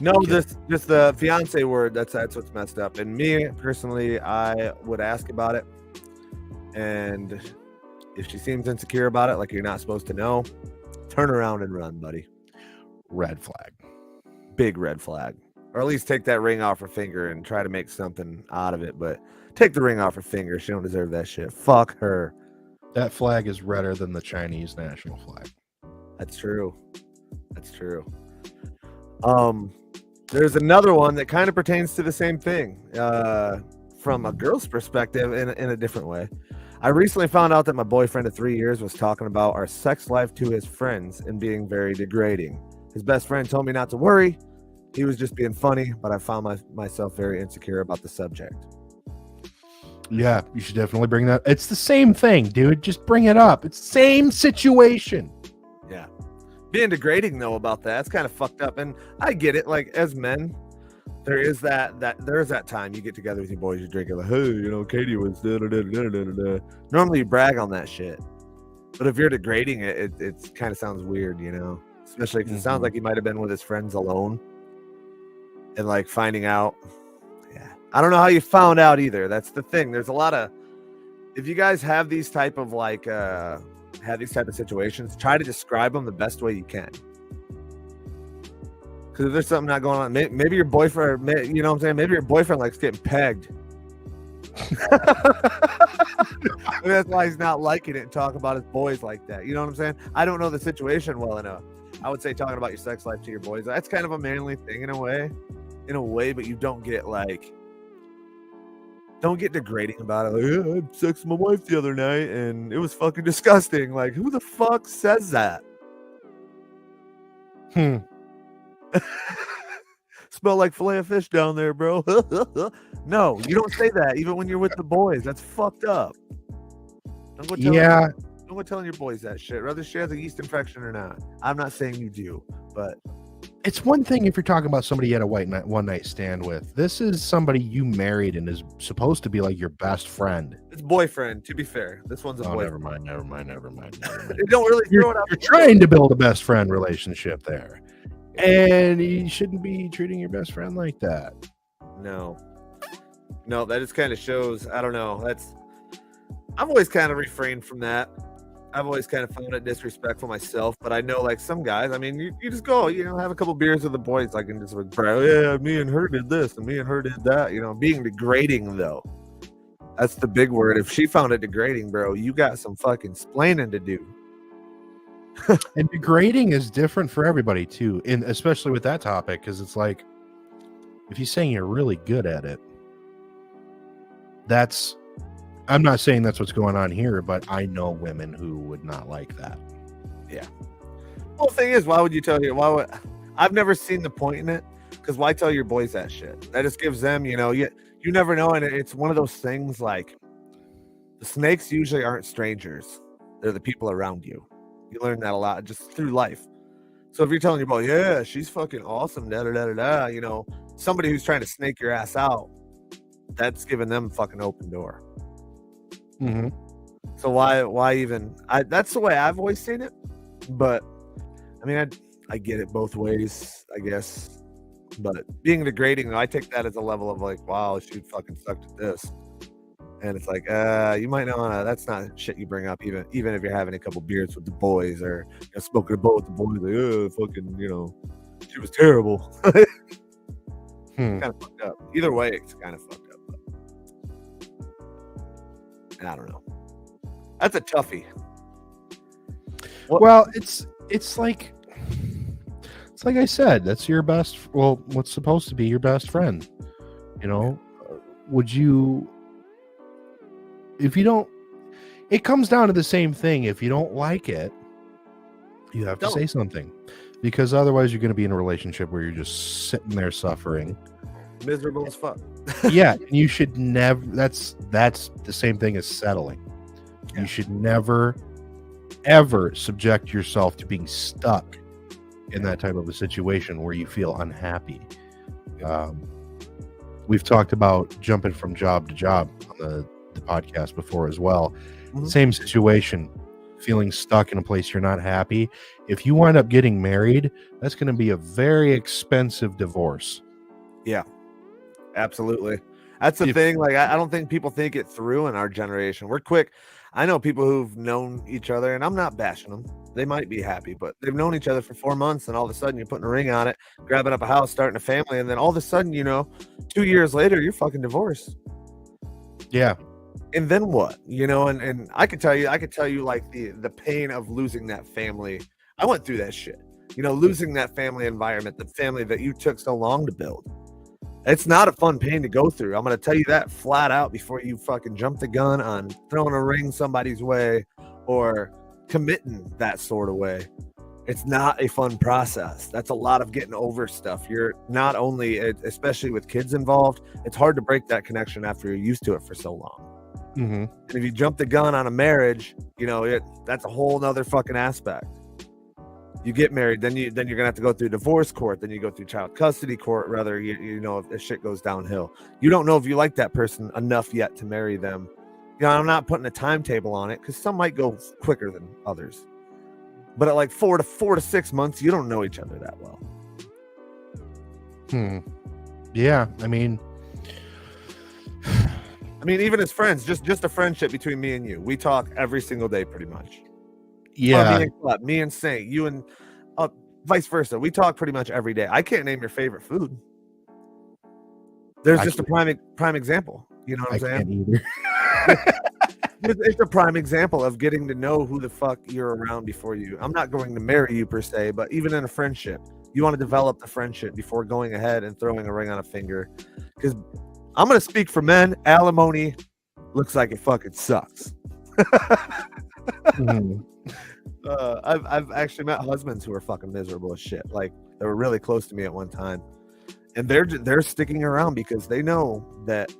No, just the fiance word. That's what's messed up. And me personally, I would ask about it. And if she seems insecure about it, like you're not supposed to know, turn around and run, buddy. Red flag. Big red flag. Or at least take that ring off her finger and try to make something out of it. But take the ring off her finger. She don't deserve that shit. Fuck her. That flag is redder than the Chinese national flag. That's true. That's true. There's another one that kind of pertains to the same thing, from a girl's perspective in a different way. I recently found out that my boyfriend of 3 years was talking about our sex life to his friends and being very degrading. His best friend told me not to worry. He was just being funny, but I found myself very insecure about the subject. Yeah, you should definitely bring that. It's the same thing, dude. Just bring it up. It's same situation. Yeah. Being degrading though about that, it's kind of fucked up. And I get it. Like as men, there is that time you get together with your boys, you drink it like, hey, you know, Katie was da, da, da, da, da, da, da. Normally you brag on that shit. But if you're degrading it, it kind of sounds weird, you know? Especially because it sounds like he might have been with his friends alone. And like finding out. Yeah. I don't know how you found out either. That's the thing. There's a lot of, if you guys have these type of like have these type of situations, try to describe them the best way you can. Because if there's something not going on, maybe your boyfriend, you know what I'm saying? Maybe your boyfriend likes getting pegged. That's why he's not liking it and talking about his boys like that. You know what I'm saying? I don't know the situation well enough. I would say talking about your sex life to your boys, that's kind of a manly thing in a way, but you don't get degrading about it. Like, yeah, I had sex with my wife the other night and it was fucking disgusting. Like, who the fuck says that? Smell like filet of fish down there, bro. No, you don't say that even when you're with the boys. That's fucked up. Don't go telling your boys that shit, whether she has a yeast infection or not. I'm not saying you do, but it's one thing if you're talking about somebody you had a one night stand with. This is somebody you married and is supposed to be like your best friend. It's boyfriend, to be fair. This one's a boyfriend. Never mind. They don't really throw it out. You're trying to build a best friend relationship there. And you shouldn't be treating your best friend like that. No, that just kind of shows. I don't know. I've always kind of refrained from that. I've always kind of found it disrespectful myself. But I know, like some guys, I mean, you just go, you know, have a couple beers with the boys, like, and just like, bro, yeah, me and her did this, and me and her did that. You know, being degrading though. That's the big word. If she found it degrading, bro, you got some fucking splaining to do. And degrading is different for everybody too, and especially with that topic, because it's like if you're saying you're really good at it, I'm not saying that's what's going on here, but I know women who would not like that. Yeah. Well, the thing is, why would you tell you? I've never seen the point in it, because why tell your boys that shit? That just gives them, you know, you never know, and it's one of those things like the snakes usually aren't strangers; they're the people around you. You learn that a lot just through life. So if you're telling your boy, yeah, she's fucking awesome, da da da da da, you know, somebody who's trying to snake your ass out, that's giving them a fucking open door. Mm-hmm. So why even? That's the way I've always seen it. But I mean, I get it both ways, I guess. But being degrading, I take that as a level of like, wow, she fucking sucked at this. And it's like, you might not wanna, that's not shit you bring up, even if you're having a couple beers with the boys or smoking a bowl with the boys, like, oh, fucking, you know, she was terrible. Kind of fucked up. Either way, it's kind of fucked up. But I don't know. That's a toughie. Well, it's like I said, that's your best. Well, what's supposed to be your best friend? You know, would you? If you don't, it comes down to the same thing. If you don't like it, you have to say something, because otherwise you're going to be in a relationship where you're just sitting there suffering, miserable as fuck. Yeah, and you should never. That's the same thing as settling. Yeah. You should never, ever subject yourself to being stuck in that type of a situation where you feel unhappy. We've talked about jumping from job to job on the podcast before as well. Mm-hmm. Same situation, feeling stuck in a place you're not happy. If you wind up getting married, that's going to be a very expensive divorce. Yeah, absolutely. That's the thing. Like, I don't think people think it through in our generation. We're quick. I know people who've known each other, and I'm not bashing them. They might be happy, but they've known each other for 4 months, and all of a sudden you're putting a ring on it, grabbing up a house, starting a family, and then all of a sudden, 2 years later, you're fucking divorced. Yeah. And then what? And I could tell you like the pain of losing that family I went through that shit. You know, losing that family environment, the family that you took so long to build. It's not a fun pain to go through. I'm going to tell you that flat out before you fucking jump the gun on throwing a ring somebody's way or committing that sort of way. It's not a fun process. That's a lot of getting over stuff. You're not only, especially with kids involved, it's hard to break that connection after you're used to it for so long. Mm-hmm. And if you jump the gun on a marriage, you know, that's a whole nother fucking aspect. You get married, then you're gonna have to go through divorce court, then you go through child custody court. Rather, you know, if shit goes downhill, you don't know if you like that person enough yet to marry them. You know, I'm not putting a timetable on it because some might go quicker than others. But at like 4 to 6 months, you don't know each other that well. Yeah, I mean, even as friends, just a friendship between me and you. We talk every single day, pretty much. yeah, Me and Saint, you and vice versa. We talk pretty much every day. I can't name your favorite food. There's just a prime example. You know what I'm saying? Can't either. It's a prime example of getting to know who the fuck you're around before you. I'm not going to marry you per se, but even in a friendship, you want to develop the friendship before going ahead and throwing a ring on a finger. Because I'm going to speak for men. Alimony looks like it fucking sucks. I've actually met husbands who are fucking miserable as shit. Like, they were really close to me at one time, and they're sticking around because they know that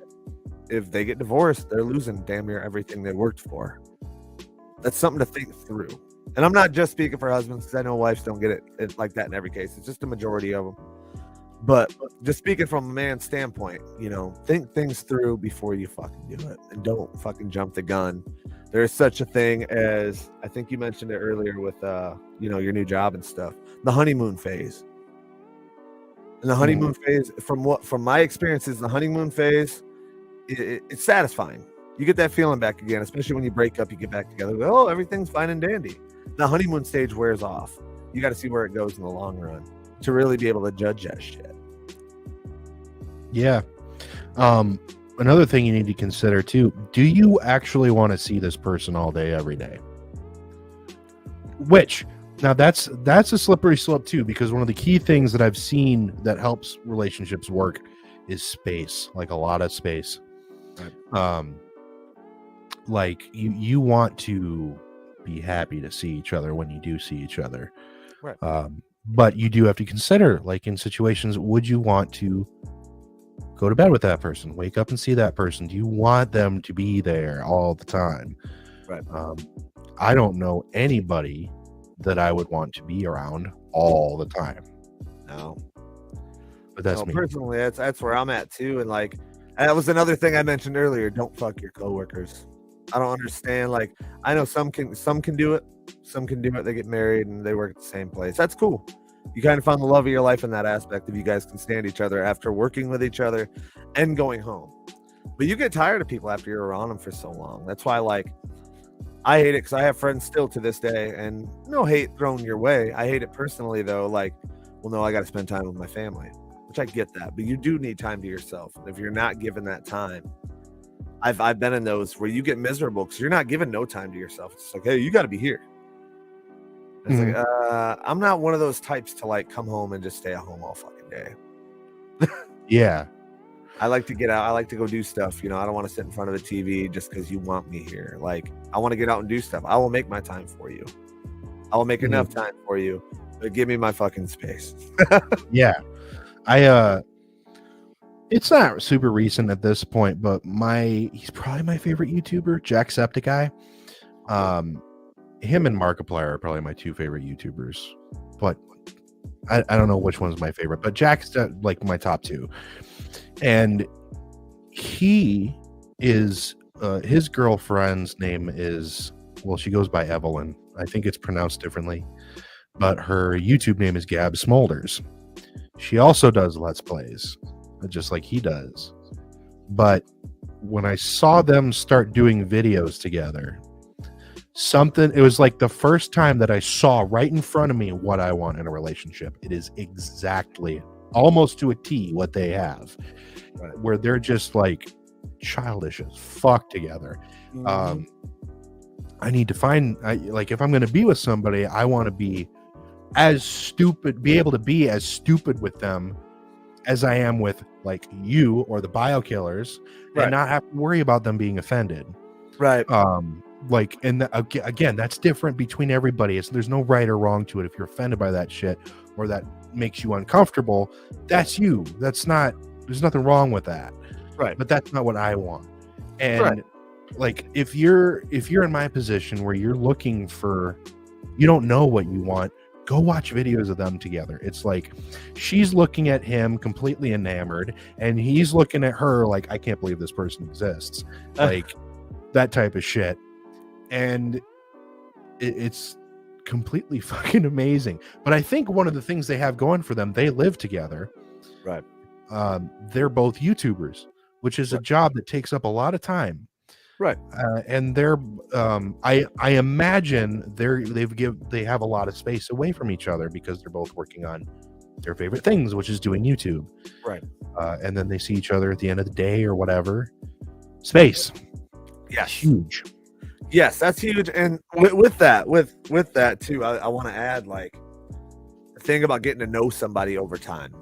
if they get divorced, they're losing damn near everything they worked for. That's something to think through. And I'm not just speaking for husbands, because I know wives don't get it like that in every case. It's just a majority of them. But just speaking from a man's standpoint, you know, think things through before you fucking do it, and don't fucking jump the gun. There's such a thing as, I think you mentioned it earlier with, you know, your new job and stuff, the honeymoon phase. And the honeymoon phase, from my experiences, the honeymoon phase, it's satisfying. You get that feeling back again, especially when you break up, you get back together. Oh, everything's fine and dandy. The honeymoon stage wears off. You got to see where it goes in the long run to really be able to judge that shit. Yeah. Another thing you need to consider too, do you actually want to see this person all day, every day? Which, now that's a slippery slope too, because one of the key things that I've seen that helps relationships work is space, like a lot of space. Right. Like you want to be happy to see each other when you do see each other. Right. But you do have to consider, like in situations, would you want to go to bed with that person, wake up and see that person? Do you want them to be there all the time? Right. I don't know anybody that I would want to be around all the time. No. But that's me. Personally, that's where I'm at too. And like, that was another thing I mentioned earlier. Don't fuck your coworkers. I don't understand. Like, I know some can do it. Some can do it. They get married and they work at the same place. That's cool. You kind of found the love of your life in that aspect if you guys can stand each other after working with each other and going home. But you get tired of people after you're around them for so long. That's why, like, I hate it, because I have friends still to this day, and no hate thrown your way. I hate it personally, though. Like, well, no, I got to spend time with my family, which I get that. But you do need time to yourself. If you're not given that time, I've been in those where you get miserable because you're not given no time to yourself. It's just like, hey, you got to be here. It's like, I'm not one of those types to like come home and just stay at home all fucking day. Yeah. I like to get out. I like to go do stuff. You know, I don't want to sit in front of the TV just because you want me here. Like, I want to get out and do stuff. I will make my time for you. I will make enough time for you, but give me my fucking space. Yeah. It's not super recent at this point, but he's probably my favorite YouTuber, Jacksepticeye. Him and Markiplier are probably my two favorite YouTubers, but I don't know which one's my favorite, but Jack's like my top two. And he is, his girlfriend's name is, well, she goes by Evelyn. I think it's pronounced differently, but her YouTube name is Gab Smolders. She also does Let's Plays, just like he does. But when I saw them start doing videos together, it was like the first time that I saw right in front of me what I want in a relationship. It is exactly, almost to a T, what they have, where they're just like childish as fuck together. I need to find, like, if I'm going to be with somebody, I want to be be able to be as stupid with them as I am with like you or the bio killers, Right. and not have to worry about them being offended. Right. Like, and again, that's different between everybody. There's no right or wrong to it. If you're offended by that shit or that makes you uncomfortable, that's you. There's nothing wrong with that. Right. But that's not what I want. And Right. like, if you're in my position where you're looking for, you don't know what you want, go watch videos of them together. It's like she's looking at him completely enamored, and he's looking at her like, I can't believe this person exists. Like that type of shit. And it's completely fucking amazing. But I think one of the things they have going for them, they live together. Right. They're both YouTubers, which is a job that takes up a lot of time. Right. And they're I imagine they have a lot of space away from each other because they're both working on their favorite things, which is doing YouTube. Right. And then they see each other at the end of the day or whatever. Space. Yes. Huge. Yes, that's huge. And with that too, I want to add like the thing about getting to know somebody over time.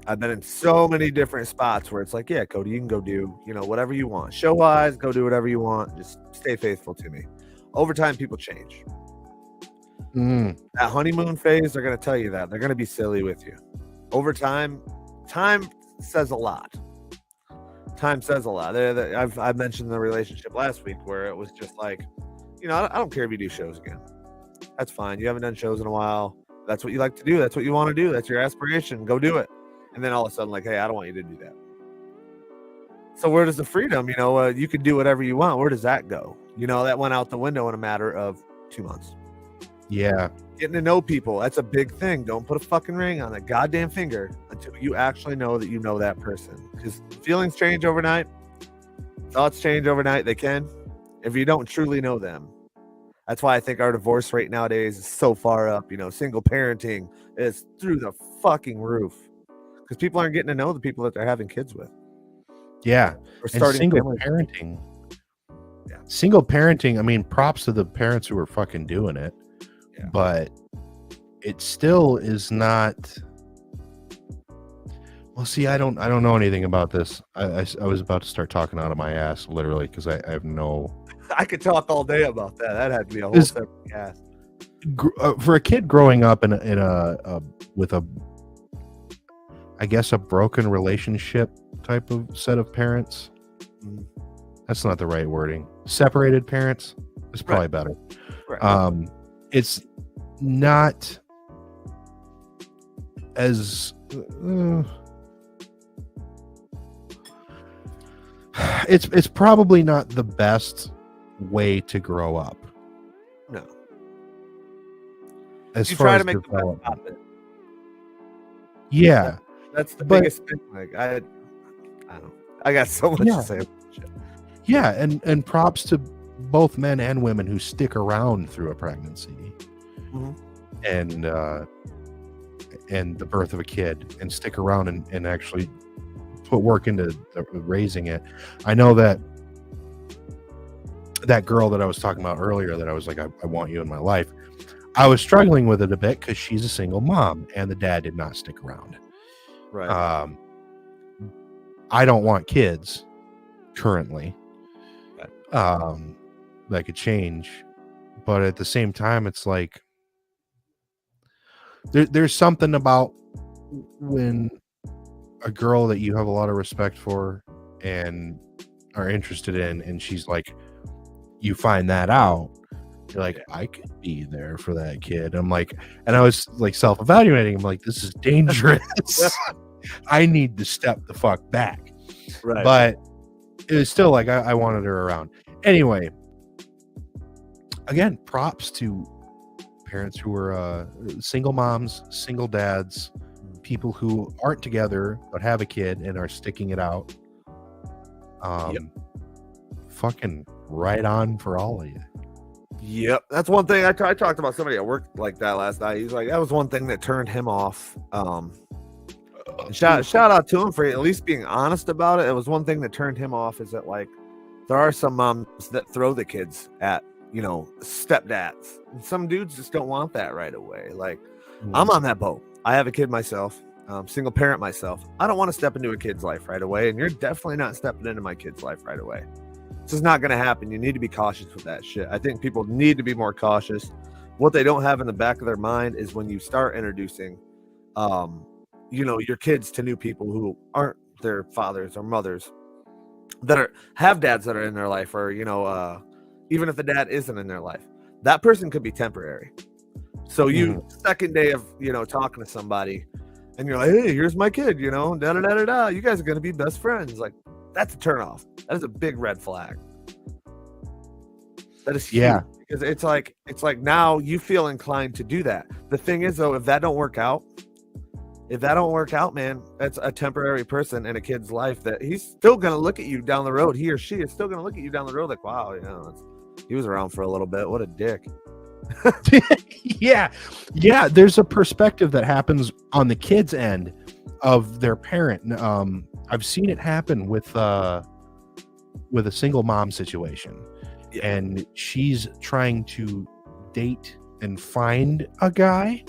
I've been in so many different spots where it's like, yeah, Cody, you can go do, whatever you want. Show wise, go do whatever you want. Just stay faithful to me. Over time, people change. That honeymoon phase, they're going to tell you that. They're going to be silly with you. Over time says a lot. Time says a lot. I've mentioned the relationship last week where it was just like, I don't care if you do shows again. That's fine. You haven't done shows in a while. That's what you like to do. That's what you want to do. That's your aspiration. Go do it. And then all of a sudden, like, hey, I don't want you to do that. So where does the freedom, you can do whatever you want. Where does that go? That went out the window in a matter of 2 months. Yeah. Getting to know people. That's a big thing. Don't put a fucking ring on that goddamn finger until you actually know that you know that person. Because feelings change overnight. Thoughts change overnight. They can. If you don't truly know them. That's why I think our divorce rate nowadays is so far up. Single parenting is through the fucking roof. Because people aren't getting to know the people that they're having kids with. Yeah. Or starting single families. parenting. Yeah. Single parenting, I mean, props to the parents who are fucking doing it. Yeah. But it still is not. Well, see, I don't know anything about this. I was about to start talking out of my ass, literally, because I have no. I could talk all day about that. That had to be a whole separate cast. For a kid growing up in a with a, I guess, a broken relationship type of set of parents. That's not the right wording. Separated parents is probably better. Right. It's not as it's probably not the best way to grow up. No. As you far try as to make the best of it. Yeah. That's the biggest thing. Like I don't know. I got so much to say about shit. Yeah, and props to both men and women who stick around through a pregnancy. And the birth of a kid, and stick around and actually put work into raising it. I know that girl that I was talking about earlier, that I was like, I want you in my life. I was struggling with it a bit because she's a single mom and the dad did not stick around. Right. I don't want kids currently. That could change, but at the same time, it's like there's something about when a girl that you have a lot of respect for and are interested in, and she's like, you find that out, you're like, I could be there for that kid. I'm like, and I was like self-evaluating. I'm like, this is dangerous. I need to step the fuck back. Right. But it was still like I wanted her around. Anyway, again, props to parents who are single moms, single dads, people who aren't together but have a kid and are sticking it out. Fucking right on for all of you. Yep, that's one thing. I talked about somebody at work like that last night. He's like, that was one thing that turned him off. Shout out to him for at least being honest about it. It was one thing that turned him off, is that like there are some moms that throw the kids at stepdads. And some dudes just don't want that right away. Like, I'm on that boat. I have a kid myself, single parent myself. I don't want to step into a kid's life right away, and you're definitely not stepping into my kid's life right away. This is not going to happen. You need to be cautious with that shit. I think people need to be more cautious. What they don't have in the back of their mind is when you start introducing, your kids to new people who aren't their fathers or mothers, that have dads that are in their life, or even if the dad isn't in their life, that person could be temporary. So you second day of talking to somebody, and you're like, hey, here's my kid, da da da da da. You guys are gonna be best friends. Like, that's a turnoff. That is a big red flag. That is huge, because it's like now you feel inclined to do that. The thing is, though, if that don't work out, man, that's a temporary person in a kid's life that he's still gonna look at you down the road. He or she is still gonna look at you down the road like, wow, he was around for a little bit. What a dick. Yeah. There's a perspective that happens on the kid's end of their parent. I've seen it happen with a single mom situation, and she's trying to date and find a guy,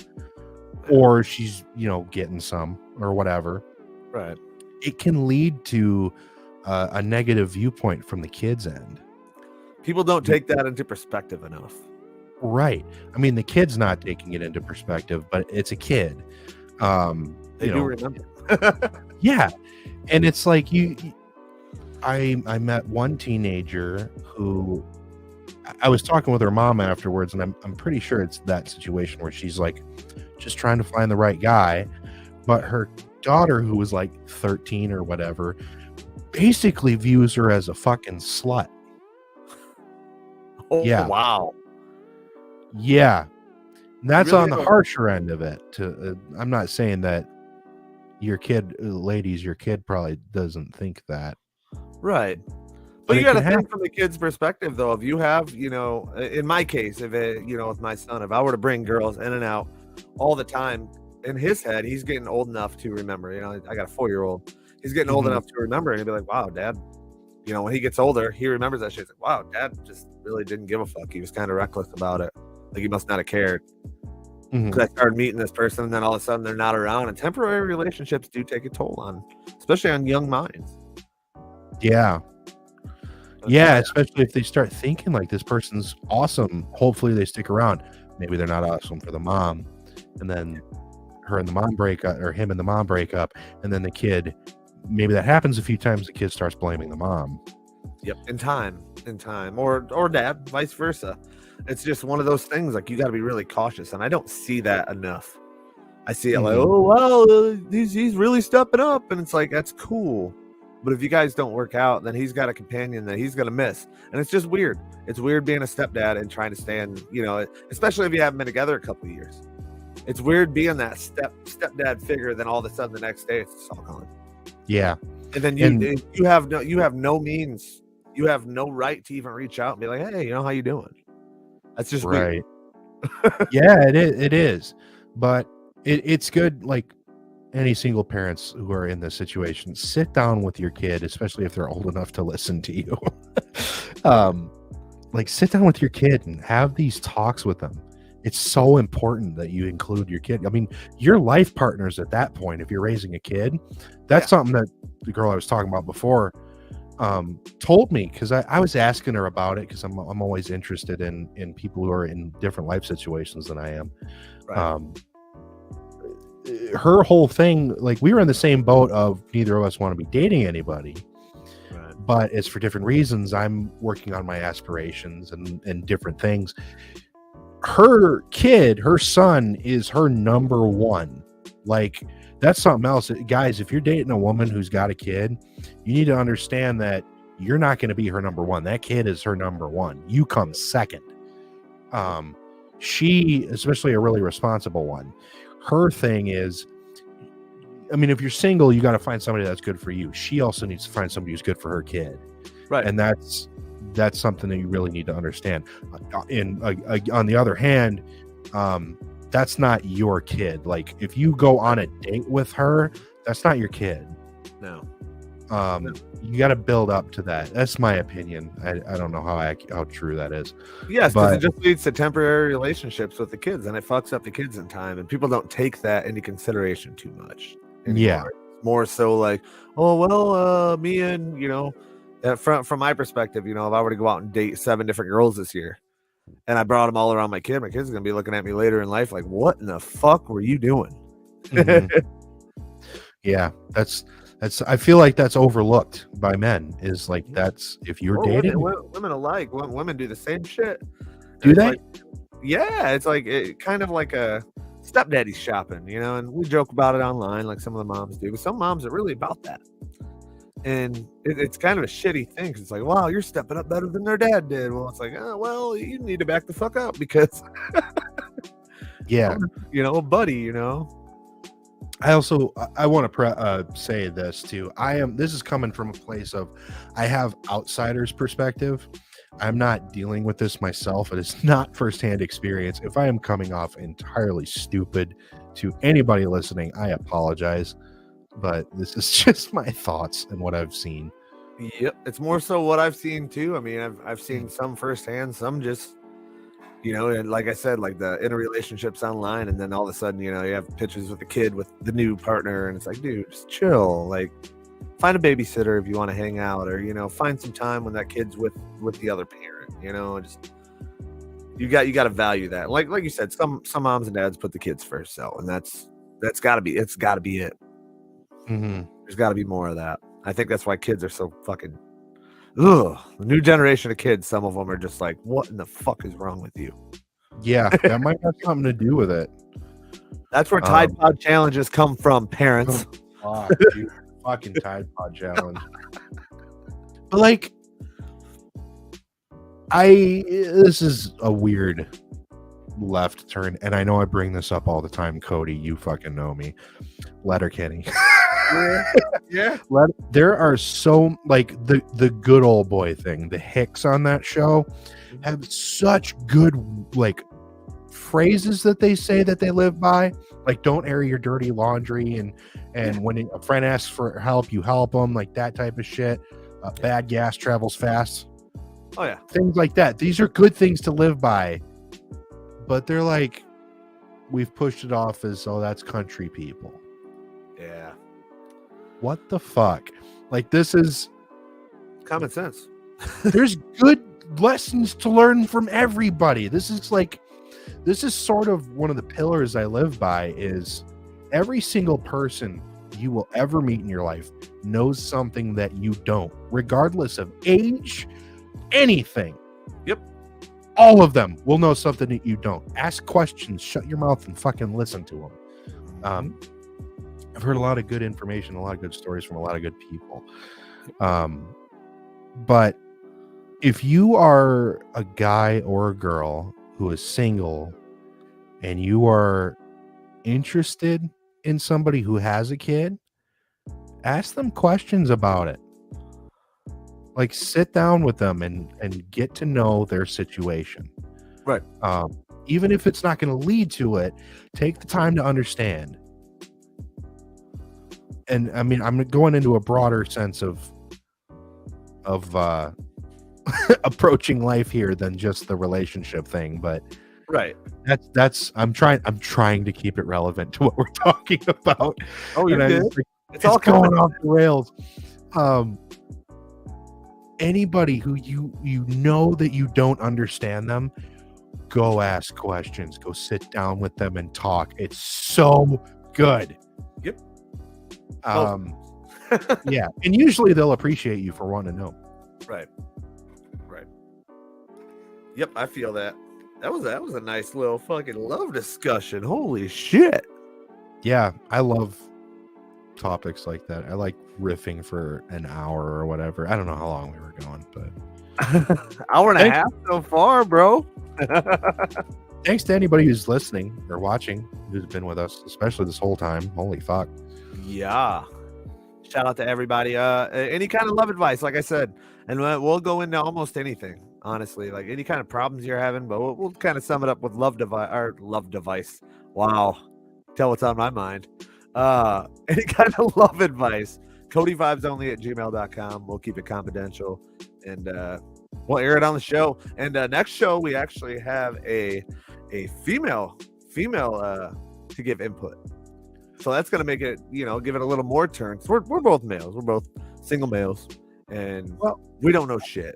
or she's getting some or whatever. Right. It can lead to a negative viewpoint from the kid's end. People don't take that into perspective enough. Right. I mean, the kid's not taking it into perspective, but it's a kid. They do remember. Yeah. And it's like I met one teenager who I was talking with her mom afterwards, and I'm pretty sure it's that situation where she's like just trying to find the right guy, but her daughter, who was like 13 or whatever, basically views her as a fucking slut. Oh, yeah. Wow. Yeah. And that's really on the harsher end of it. I'm not saying that your kid, ladies, your kid probably doesn't think that. Right. But But it you got to can think happen. from the kid's perspective, though. If you have, in my case, with my son, if I were to bring girls in and out all the time, in his head, he's getting old enough to remember. I got a 4-year-old. He's getting old enough to remember, and he'll be like, wow, Dad. When he gets older, he remembers that shit. He's like, wow, Dad just really didn't give a fuck. He was kind of reckless about it. Like, he must not have cared. Because I started meeting this person, and then all of a sudden they're not around. And temporary relationships do take a toll especially on young minds. Yeah. Yeah, especially if they start thinking like this person's awesome. Hopefully they stick around. Maybe they're not awesome for the mom. And then her and the mom break up, or him and the mom break up. And then the kid, maybe that happens a few times, the kid starts blaming the mom. Yep. In time. Or dad, vice versa. It's just one of those things, like, you got to be really cautious. And I don't see that enough. I see it like, oh, wow, he's really stepping up. And it's like, that's cool. But if you guys don't work out, then he's got a companion that he's going to miss. And it's just weird. It's weird being a stepdad and trying to stand, especially if you haven't been together a couple of years. It's weird being that stepdad figure. Then all of a sudden the next day it's all gone. Yeah. And then you have no means. You have no right to even reach out and be like, hey, how you doing? That's just right. Weird. Yeah, it is. But it's good, like, any single parents who are in this situation, sit down with your kid, especially if they're old enough to listen to you. Like, sit down with your kid and have these talks with them. It's so important that you include your kid. I mean, your life partners at that point, if you're raising a kid, that's something that the girl I was talking about before told me, because I was asking her about it, because I'm always interested in people who are in different life situations than I am. Right. Her whole thing, like, we were in the same boat of neither of us want to be dating anybody, right, but it's for different reasons. I'm working on my aspirations and different things. Her kid, her son, is her number one. Like, that's something else. Guys, if you're dating a woman who's got a kid, you need to understand that you're not going to be her number one. That kid is her number one. You come second. She, especially a really responsible one, her thing is, I mean, if you're single, you got to find somebody that's good for you. She also needs to find somebody who's good for her kid. Right. And that's something that you really need to understand. On the other hand, that's not your kid. Like, if you go on a date with her, that's not your kid. No. You got to build up to that. That's my opinion. I don't know how true that is. Yes, because but it just leads to temporary relationships with the kids, and it fucks up the kids in time, and people don't take that into consideration too much anymore. Yeah. It's more so like, oh well, me and from my perspective, if I were to go out and date 7 different girls this year, and I brought them all around my kid, my kid's gonna be looking at me later in life like, what in the fuck were you doing? Mhm. Yeah, that's I feel like that's overlooked by men. Is like, that's if you're dating, women alike. Women do the same shit. do It's they? like, yeah, it's like kind of like a stepdaddy shopping, and we joke about it online like some of the moms do, but some moms are really about that. And it's kind of a shitty thing because it's like, wow, you're stepping up better than their dad did. Well, it's like, oh, well, you need to back the fuck up because, Yeah. buddy, I also I want to say this too. This is coming from a place of I have outsider's perspective. I'm not dealing with this myself. It is not firsthand experience. If I am coming off entirely stupid to anybody listening, I apologize. But this is just my thoughts and what I've seen. Yep, it's more so what I've seen too. I mean, I've seen some firsthand, some just and like I said, like the interrelationships online, and then all of a sudden, you have pictures with the kid with the new partner, and it's like, dude, just chill. Like, find a babysitter if you want to hang out, or find some time when that kid's with the other parent. Just you got to value that. Like you said, some moms and dads put the kids first, so and that's got to be it. Mm-hmm. There's got to be more of that. I think that's why kids are so fucking. Ugh, the new generation of kids, some of them are just like, what in the fuck is wrong with you? Yeah, that might have something to do with it. That's where Tide Pod challenges come from, parents. Fuck, dude, fucking Tide Pod challenge. But like, this is a weird left turn, and I know I bring this up all the time, Cody. You fucking know me, Letterkenny. Yeah. There are so like the good old boy thing. The Hicks on that show have such good like phrases that they say that they live by. Like, don't air your dirty laundry, and when a friend asks for help, you help them. Like that type of shit. Bad gas travels fast. Oh yeah, things like that. These are good things to live by, but they're like, we've pushed it off as, oh, that's country people. Yeah. What the fuck? Like, this is common sense. There's good lessons to learn from everybody. This is sort of one of the pillars I live by, is every single person you will ever meet in your life knows something that you don't, regardless of age, anything. Yep. All of them will know something that you don't. Ask questions, shut your mouth, and fucking listen to them. I've heard a lot of good information, a lot of good stories from a lot of good people. But if you are a guy or a girl who is single and you are interested in somebody who has a kid, ask them questions about it. Like, sit down with them and get to know their situation. Right. Even if it's not going to lead to it, take the time to understand. And I mean, I'm going into a broader sense of approaching life here than just the relationship thing, but right. That's I'm trying to keep it relevant to what we're talking about. Oh, you're good. It's all going off the rails. Anybody who you know that you don't understand them, go ask questions. Go sit down with them and talk. It's so good. Yep. Yeah, and usually they'll appreciate you for wanting to know. Right. Yep, I feel that. That was a nice little fucking love discussion. Holy shit. Yeah, I love topics like that. I like riffing for an hour or whatever. I don't know how long we were going, but hour and a half so far, bro. Thanks to anybody who's listening or watching, who's been with us, especially this whole time. Holy fuck. Yeah. Shout out to everybody. Any kind of love advice, like I said, and we'll go into almost anything, honestly, like any kind of problems you're having, but we'll kind of sum it up with love device. Wow. Tell what's on my mind. Any kind of love advice, CodyVibesOnly@gmail.com. We'll keep it confidential, and we'll air it on the show. And next show, we actually have a female to give input. So that's gonna make it, give it a little more turn. So we're both males. We're both single males, and we don't know shit.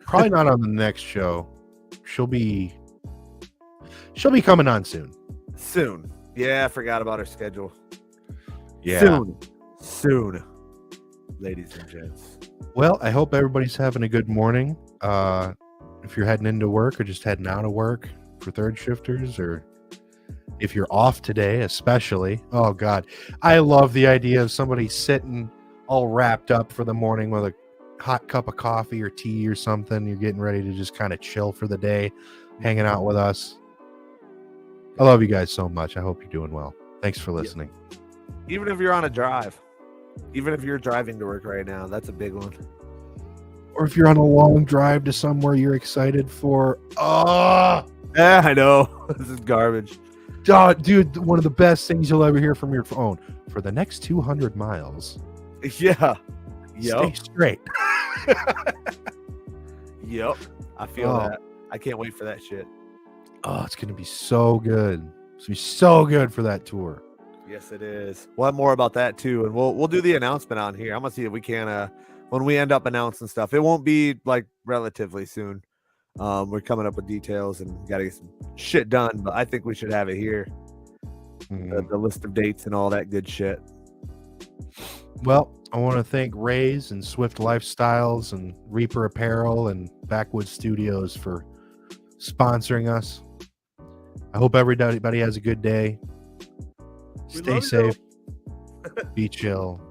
Probably not on the next show. She'll be coming on soon. Soon. Yeah, I forgot about her schedule. Yeah. Soon. Ladies and gents. Well, I hope everybody's having a good morning. If you're heading into work or just heading out of work for third shifters, or if you're off today, especially. Oh, God. I love the idea of somebody sitting all wrapped up for the morning with a hot cup of coffee or tea or something. You're getting ready to just kind of chill for the day, hanging out with us. I love you guys so much. I hope you're doing well. Thanks for listening. Even if you're on a drive, even if you're driving to work right now, that's a big one. Or if you're on a long drive to somewhere you're excited for. Yeah, I know. This is garbage. Dude, one of the best things you'll ever hear from your phone. For the next 200 miles. Yeah. Stay straight. Yep. I feel that. I can't wait for that shit. Oh, it's going to be so good. It's going to be so good for that tour. Yes, it is. We'll have more about that too. And we'll do the announcement on here. I'm going to see if we can, when we end up announcing stuff. It won't be like relatively soon. We're coming up with details and got to get some shit done, but I think we should have it here. The list of dates and all that good shit. Well, I want to thank Rays and Swift Lifestyles and Reaper Apparel and Backwoods Studios for sponsoring us. I hope everybody has a good day. Stay safe. Be chill.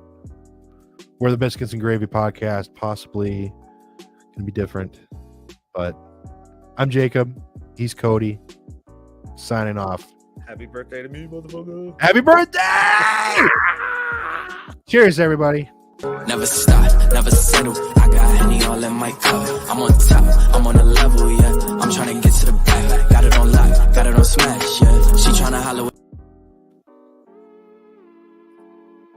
We're the Biscuits and Gravy podcast. Possibly going to be different, but I'm Jacob. He's Cody. Signing off. Happy birthday to me, motherfucker. Happy birthday! Cheers, everybody. Never stop, never settle. I got Henny all in my cup. I'm on top, I'm on the level, yeah. I'm trying to get to the back. Got it on lock, got it on smash, yeah. She trying to holler with